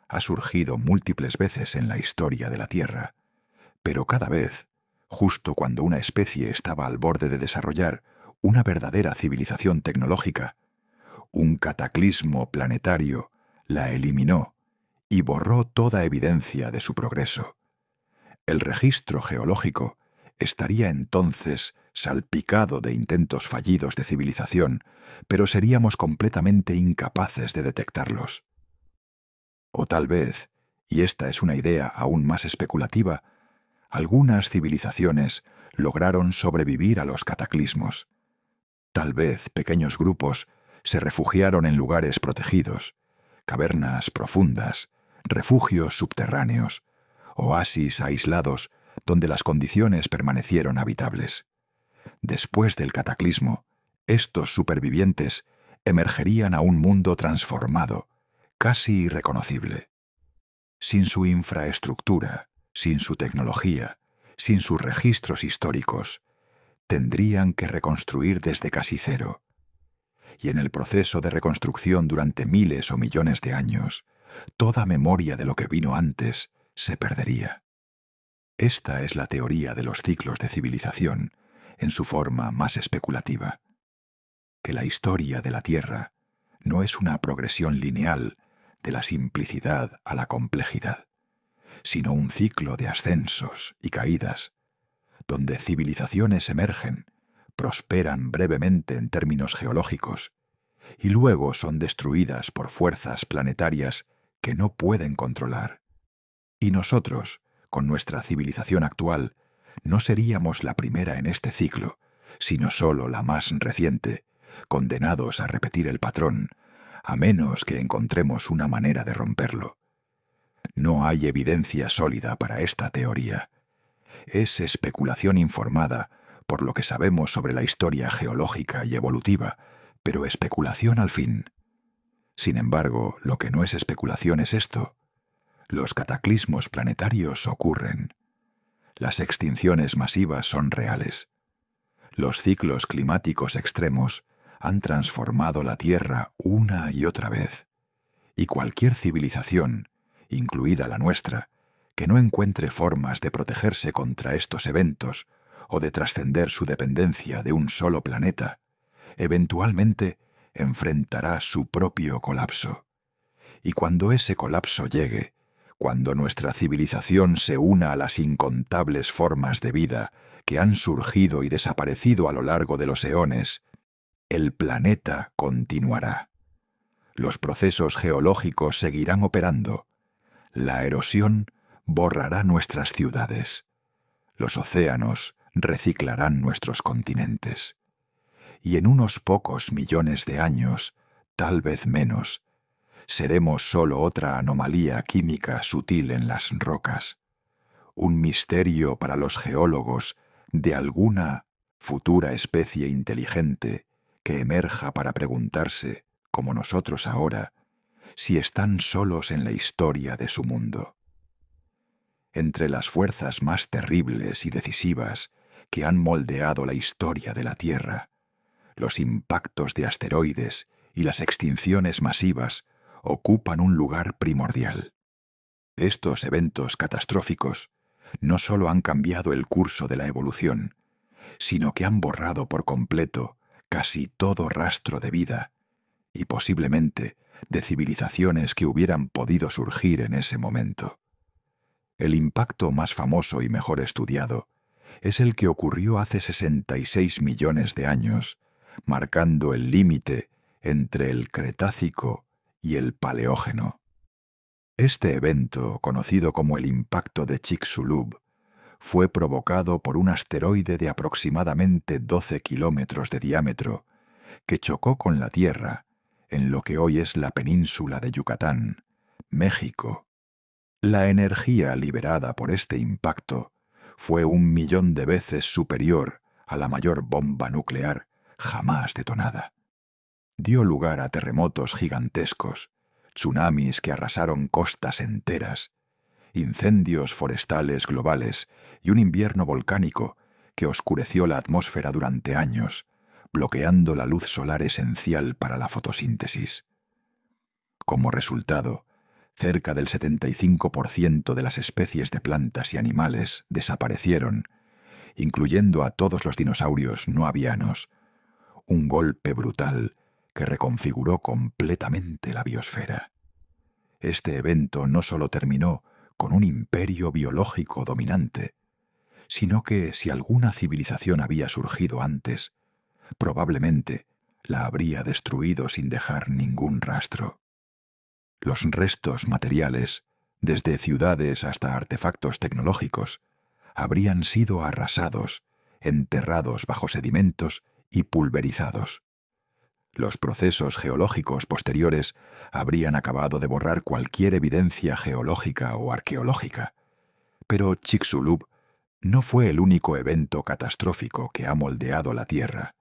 ha surgido múltiples veces en la historia de la Tierra, pero cada vez, justo cuando una especie estaba al borde de desarrollar una verdadera civilización tecnológica, un cataclismo planetario la eliminó y borró toda evidencia de su progreso. El registro geológico estaría entonces salpicado de intentos fallidos de civilización, pero seríamos completamente incapaces de detectarlos. O tal vez, y esta es una idea aún más especulativa, Algunas civilizaciones lograron sobrevivir a los cataclismos. Tal vez pequeños grupos se refugiaron en lugares protegidos, cavernas profundas, refugios subterráneos, oasis aislados donde las condiciones permanecieron habitables. Después del cataclismo, estos supervivientes emergerían a un mundo transformado, casi irreconocible. Sin su infraestructura, sin su tecnología, sin sus registros históricos, tendrían que reconstruir desde casi cero. Y en el proceso de reconstrucción durante miles o millones de años, toda memoria de lo que vino antes se perdería. Esta es la teoría de los ciclos de civilización en su forma más especulativa. Que la historia de la Tierra no es una progresión lineal de la simplicidad a la complejidad, sino un ciclo de ascensos y caídas, donde civilizaciones emergen, prosperan brevemente en términos geológicos, y luego son destruidas por fuerzas planetarias que no pueden controlar. Y nosotros, con nuestra civilización actual, no seríamos la primera en este ciclo, sino solo la más reciente, condenados a repetir el patrón, a menos que encontremos una manera de romperlo. No hay evidencia sólida para esta teoría. Es especulación informada por lo que sabemos sobre la historia geológica y evolutiva, pero especulación al fin. Sin embargo, lo que no es especulación es esto. Los cataclismos planetarios ocurren. Las extinciones masivas son reales. Los ciclos climáticos extremos han transformado la Tierra una y otra vez. Y cualquier civilización, incluida la nuestra, que no encuentre formas de protegerse contra estos eventos o de trascender su dependencia de un solo planeta, eventualmente enfrentará su propio colapso. Y cuando ese colapso llegue, cuando nuestra civilización se una a las incontables formas de vida que han surgido y desaparecido a lo largo de los eones, el planeta continuará. Los procesos geológicos seguirán operando. La erosión borrará nuestras ciudades. Los océanos reciclarán nuestros continentes. Y en unos pocos millones de años, tal vez menos, seremos solo otra anomalía química sutil en las rocas, un misterio para los geólogos de alguna futura especie inteligente que emerja para preguntarse, como nosotros ahora, si están solos en la historia de su mundo. Entre las fuerzas más terribles y decisivas que han moldeado la historia de la Tierra, los impactos de asteroides y las extinciones masivas ocupan un lugar primordial. Estos eventos catastróficos no solo han cambiado el curso de la evolución, sino que han borrado por completo casi todo rastro de vida y posiblemente de civilizaciones que hubieran podido surgir en ese momento. El impacto más famoso y mejor estudiado es el que ocurrió hace 66 millones de años, marcando el límite entre el Cretácico y el Paleógeno. Este evento, conocido como el impacto de Chicxulub, fue provocado por un asteroide de aproximadamente 12 kilómetros de diámetro que chocó con la Tierra en lo que hoy es la península de Yucatán, México. La energía liberada por este impacto fue 1.000.000 de veces superior a la mayor bomba nuclear jamás detonada. Dio lugar a terremotos gigantescos, tsunamis que arrasaron costas enteras, incendios forestales globales y un invierno volcánico que oscureció la atmósfera durante años, bloqueando la luz solar esencial para la fotosíntesis. Como resultado, cerca del 75% de las especies de plantas y animales desaparecieron, incluyendo a todos los dinosaurios no avianos, un golpe brutal que reconfiguró completamente la biosfera. Este evento no solo terminó con un imperio biológico dominante, sino que si alguna civilización había surgido antes, probablemente la habría destruido sin dejar ningún rastro. Los restos materiales, desde ciudades hasta artefactos tecnológicos, habrían sido arrasados, enterrados bajo sedimentos y pulverizados. Los procesos geológicos posteriores habrían acabado de borrar cualquier evidencia geológica o arqueológica. Pero Chicxulub no fue el único evento catastrófico que ha moldeado la Tierra.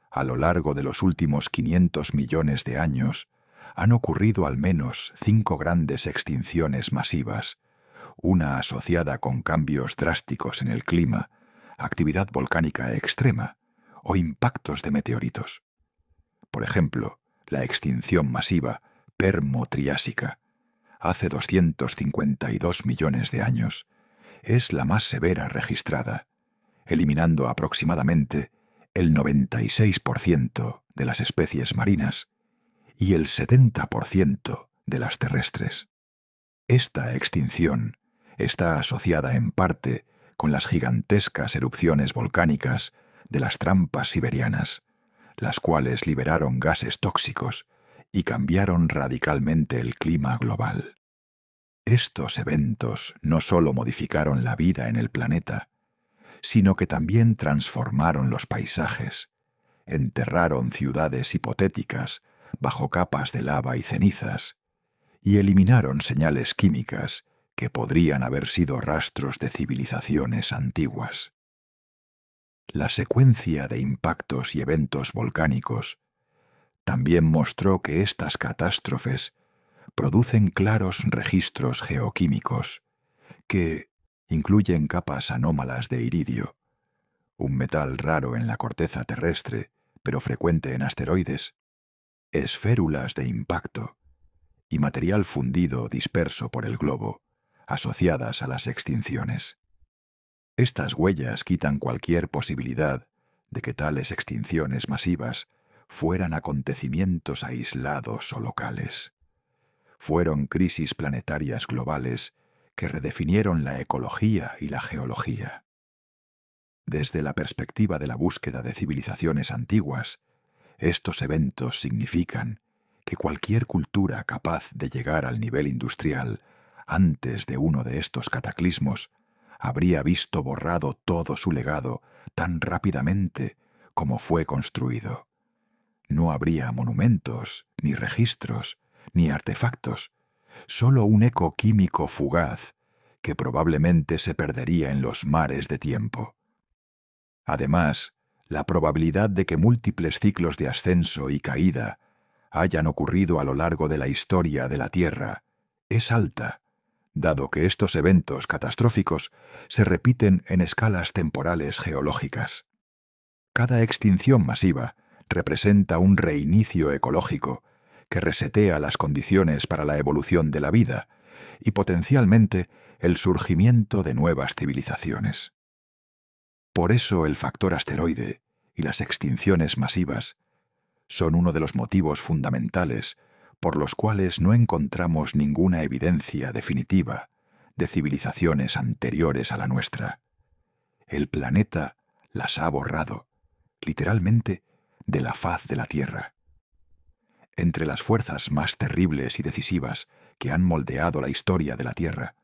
A lo largo de los últimos 500 millones de años, han ocurrido al menos 5 grandes extinciones masivas, una asociada con cambios drásticos en el clima, actividad volcánica extrema o impactos de meteoritos. Por ejemplo, la extinción masiva Permo-Triásica, hace 252 millones de años, es la más severa registrada, eliminando aproximadamente el 96% de las especies marinas y el 70% de las terrestres. Esta extinción está asociada en parte con las gigantescas erupciones volcánicas de las trampas siberianas, las cuales liberaron gases tóxicos y cambiaron radicalmente el clima global. Estos eventos no solo modificaron la vida en el planeta, sino que también transformaron los paisajes, enterraron ciudades hipotéticas bajo capas de lava y cenizas, y eliminaron señales químicas que podrían haber sido rastros de civilizaciones antiguas. La secuencia de impactos y eventos volcánicos también mostró que estas catástrofes producen claros registros geoquímicos que incluyen capas anómalas de iridio, un metal raro en la corteza terrestre, pero frecuente en asteroides, esférulas de impacto y material fundido disperso por el globo, asociadas a las extinciones. Estas huellas quitan cualquier posibilidad de que tales extinciones masivas fueran acontecimientos aislados o locales. Fueron crisis planetarias globales que redefinieron la ecología y la geología. Desde la perspectiva de la búsqueda de civilizaciones antiguas, estos eventos significan que cualquier cultura capaz de llegar al nivel industrial antes de uno de estos cataclismos habría visto borrado todo su legado tan rápidamente como fue construido. No habría monumentos, ni registros, ni artefactos, solo un eco químico fugaz que probablemente se perdería en los mares de tiempo. Además, la probabilidad de que múltiples ciclos de ascenso y caída hayan ocurrido a lo largo de la historia de la Tierra es alta, dado que estos eventos catastróficos se repiten en escalas temporales geológicas. Cada extinción masiva representa un reinicio ecológico que resetea las condiciones para la evolución de la vida y potencialmente el surgimiento de nuevas civilizaciones. Por eso el factor asteroide y las extinciones masivas son uno de los motivos fundamentales por los cuales no encontramos ninguna evidencia definitiva de civilizaciones anteriores a la nuestra. El planeta las ha borrado, literalmente, de la faz de la Tierra. Entre las fuerzas más terribles y decisivas que han moldeado la historia de la Tierra,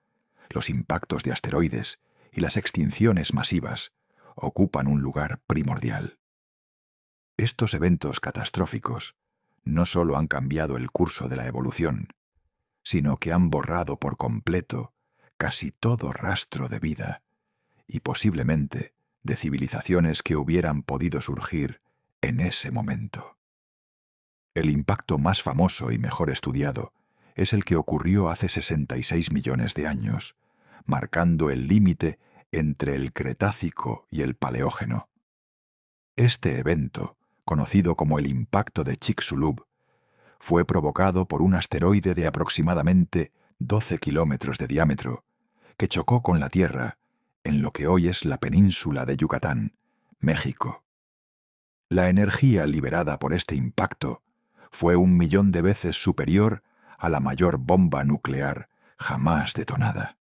los impactos de asteroides y las extinciones masivas ocupan un lugar primordial. Estos eventos catastróficos no solo han cambiado el curso de la evolución, sino que han borrado por completo casi todo rastro de vida y posiblemente de civilizaciones que hubieran podido surgir en ese momento. El impacto más famoso y mejor estudiado es el que ocurrió hace 66 millones de años, marcando el límite entre el Cretácico y el Paleógeno. Este evento, conocido como el impacto de Chicxulub, fue provocado por un asteroide de aproximadamente 12 kilómetros de diámetro, que chocó con la Tierra en lo que hoy es la península de Yucatán, México. La energía liberada por este impacto fue 1 millón de veces superior a la mayor bomba nuclear jamás detonada.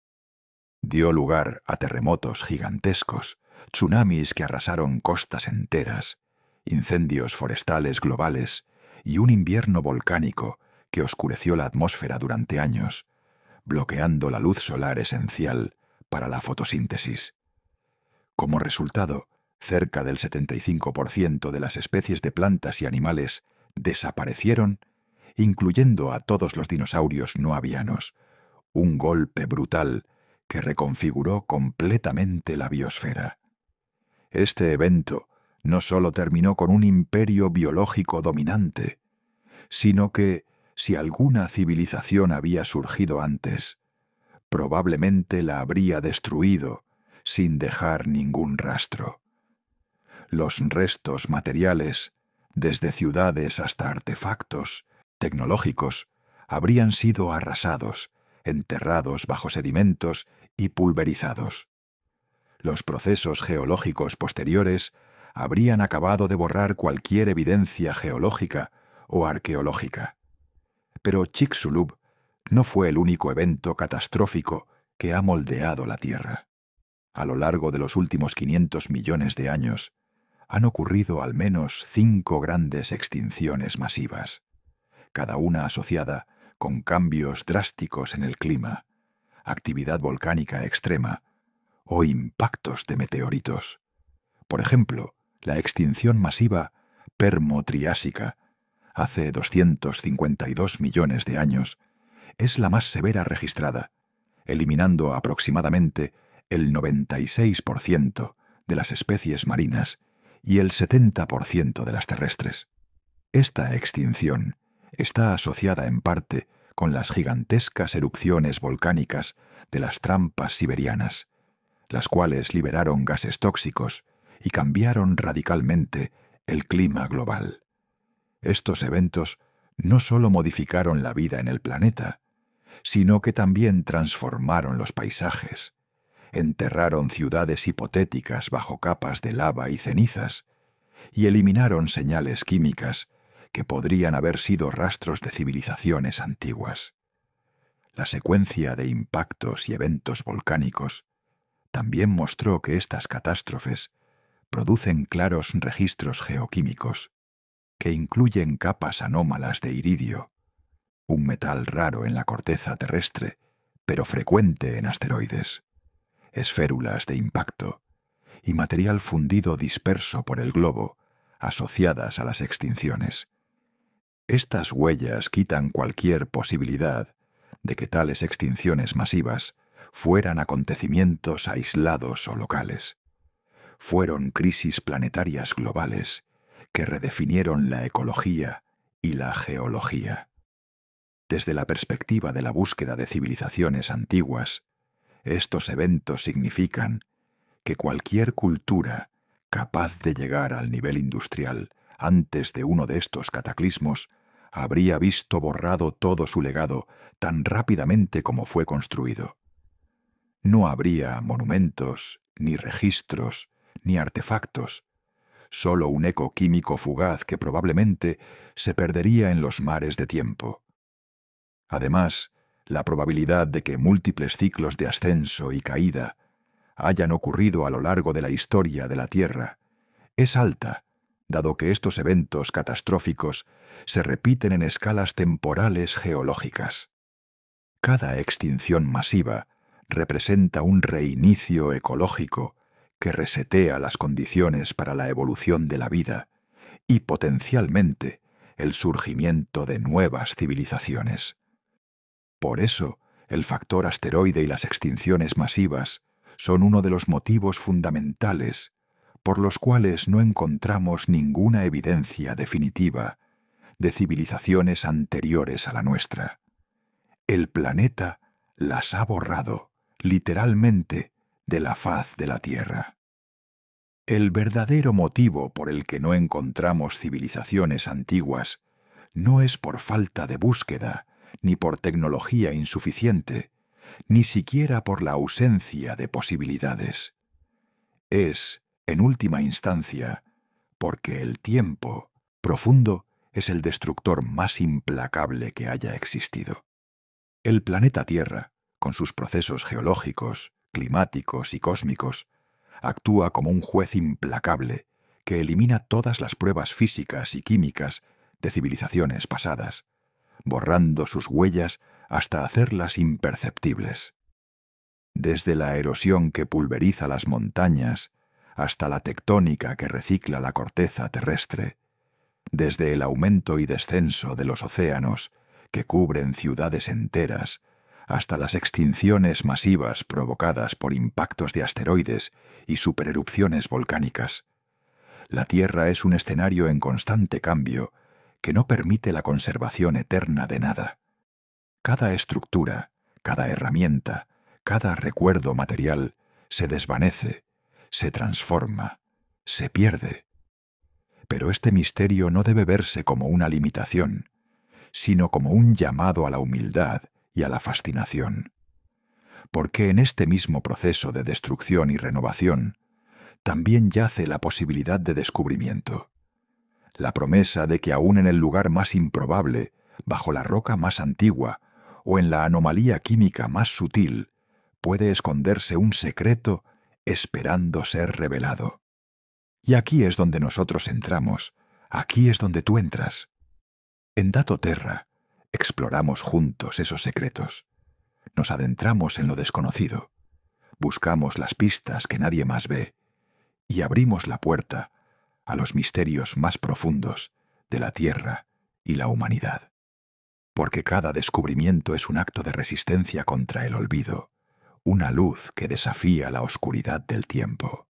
Dio lugar a terremotos gigantescos, tsunamis que arrasaron costas enteras, incendios forestales globales y un invierno volcánico que oscureció la atmósfera durante años, bloqueando la luz solar esencial para la fotosíntesis. Como resultado, cerca del 75% de las especies de plantas y animales desaparecieron, incluyendo a todos los dinosaurios no avianos, un golpe brutal que reconfiguró completamente la biosfera. Este evento no solo terminó con un imperio biológico dominante, sino que, si alguna civilización había surgido antes, probablemente la habría destruido sin dejar ningún rastro. Los restos materiales, desde ciudades hasta artefactos tecnológicos, habrían sido arrasados, enterrados bajo sedimentos y pulverizados. Los procesos geológicos posteriores habrían acabado de borrar cualquier evidencia geológica o arqueológica. Pero Chicxulub no fue el único evento catastrófico que ha moldeado la Tierra. A lo largo de los últimos 500 millones de años, han ocurrido al menos 5 grandes extinciones masivas, cada una asociada con cambios drásticos en el clima, actividad volcánica extrema o impactos de meteoritos. Por ejemplo, la extinción masiva Permo-Triásica, hace 252 millones de años, es la más severa registrada, eliminando aproximadamente el 96% de las especies marinas y el 70% de las terrestres. Esta extinción está asociada en parte con las gigantescas erupciones volcánicas de las trampas siberianas, las cuales liberaron gases tóxicos y cambiaron radicalmente el clima global. Estos eventos no solo modificaron la vida en el planeta, sino que también transformaron los paisajes, enterraron ciudades hipotéticas bajo capas de lava y cenizas, y eliminaron señales químicas que podrían haber sido rastros de civilizaciones antiguas. La secuencia de impactos y eventos volcánicos también mostró que estas catástrofes producen claros registros geoquímicos que incluyen capas anómalas de iridio, un metal raro en la corteza terrestre, pero frecuente en asteroides, esférulas de impacto y material fundido disperso por el globo asociadas a las extinciones. Estas huellas quitan cualquier posibilidad de que tales extinciones masivas fueran acontecimientos aislados o locales. Fueron crisis planetarias globales que redefinieron la ecología y la geología. Desde la perspectiva de la búsqueda de civilizaciones antiguas, estos eventos significan que cualquier cultura capaz de llegar al nivel industrial antes de uno de estos cataclismos habría visto borrado todo su legado tan rápidamente como fue construido. No habría monumentos, ni registros, ni artefactos, solo un eco químico fugaz que probablemente se perdería en los mares de tiempo. Además, la probabilidad de que múltiples ciclos de ascenso y caída hayan ocurrido a lo largo de la historia de la Tierra es alta, dado que estos eventos catastróficos se repiten en escalas temporales geológicas. Cada extinción masiva representa un reinicio ecológico que resetea las condiciones para la evolución de la vida y potencialmente el surgimiento de nuevas civilizaciones. Por eso, el factor asteroide y las extinciones masivas son uno de los motivos fundamentales por los cuales no encontramos ninguna evidencia definitiva de civilizaciones anteriores a la nuestra. El planeta las ha borrado, literalmente, de la faz de la Tierra. El verdadero motivo por el que no encontramos civilizaciones antiguas no es por falta de búsqueda, ni por tecnología insuficiente, ni siquiera por la ausencia de posibilidades. Es, en última instancia, porque el tiempo profundo es el destructor más implacable que haya existido. El planeta Tierra, con sus procesos geológicos, climáticos y cósmicos, actúa como un juez implacable que elimina todas las pruebas físicas y químicas de civilizaciones pasadas, borrando sus huellas hasta hacerlas imperceptibles. Desde la erosión que pulveriza las montañas hasta la tectónica que recicla la corteza terrestre, desde el aumento y descenso de los océanos que cubren ciudades enteras, hasta las extinciones masivas provocadas por impactos de asteroides y supererupciones volcánicas. La Tierra es un escenario en constante cambio que no permite la conservación eterna de nada. Cada estructura, cada herramienta, cada recuerdo material se desvanece, se transforma, se pierde. Pero este misterio no debe verse como una limitación, sino como un llamado a la humildad y a la fascinación. Porque en este mismo proceso de destrucción y renovación también yace la posibilidad de descubrimiento. La promesa de que aún en el lugar más improbable, bajo la roca más antigua o en la anomalía química más sutil, puede esconderse un secreto esperando ser revelado. Y aquí es donde nosotros entramos, aquí es donde tú entras. En Dato Terra exploramos juntos esos secretos. Nos adentramos en lo desconocido, buscamos las pistas que nadie más ve y abrimos la puerta a los misterios más profundos de la Tierra y la humanidad. Porque cada descubrimiento es un acto de resistencia contra el olvido, una luz que desafía la oscuridad del tiempo.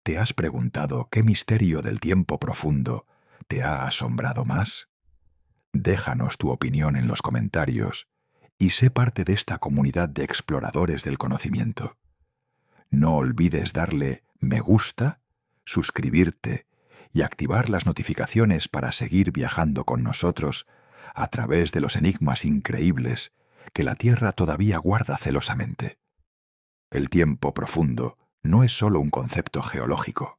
¿Te has preguntado qué misterio del tiempo profundo te ha asombrado más? Déjanos tu opinión en los comentarios y sé parte de esta comunidad de exploradores del conocimiento. No olvides darle me gusta, suscribirte y activar las notificaciones para seguir viajando con nosotros a través de los enigmas increíbles que la Tierra todavía guarda celosamente. El tiempo profundo no es solo un concepto geológico,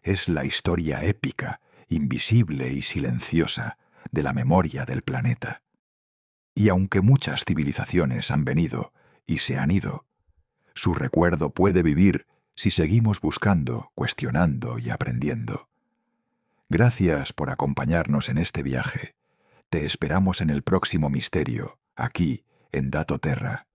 es la historia épica, invisible y silenciosa de la memoria del planeta. Y aunque muchas civilizaciones han venido y se han ido, su recuerdo puede vivir si seguimos buscando, cuestionando y aprendiendo. Gracias por acompañarnos en este viaje. Te esperamos en el próximo misterio, aquí, en Dato Terra.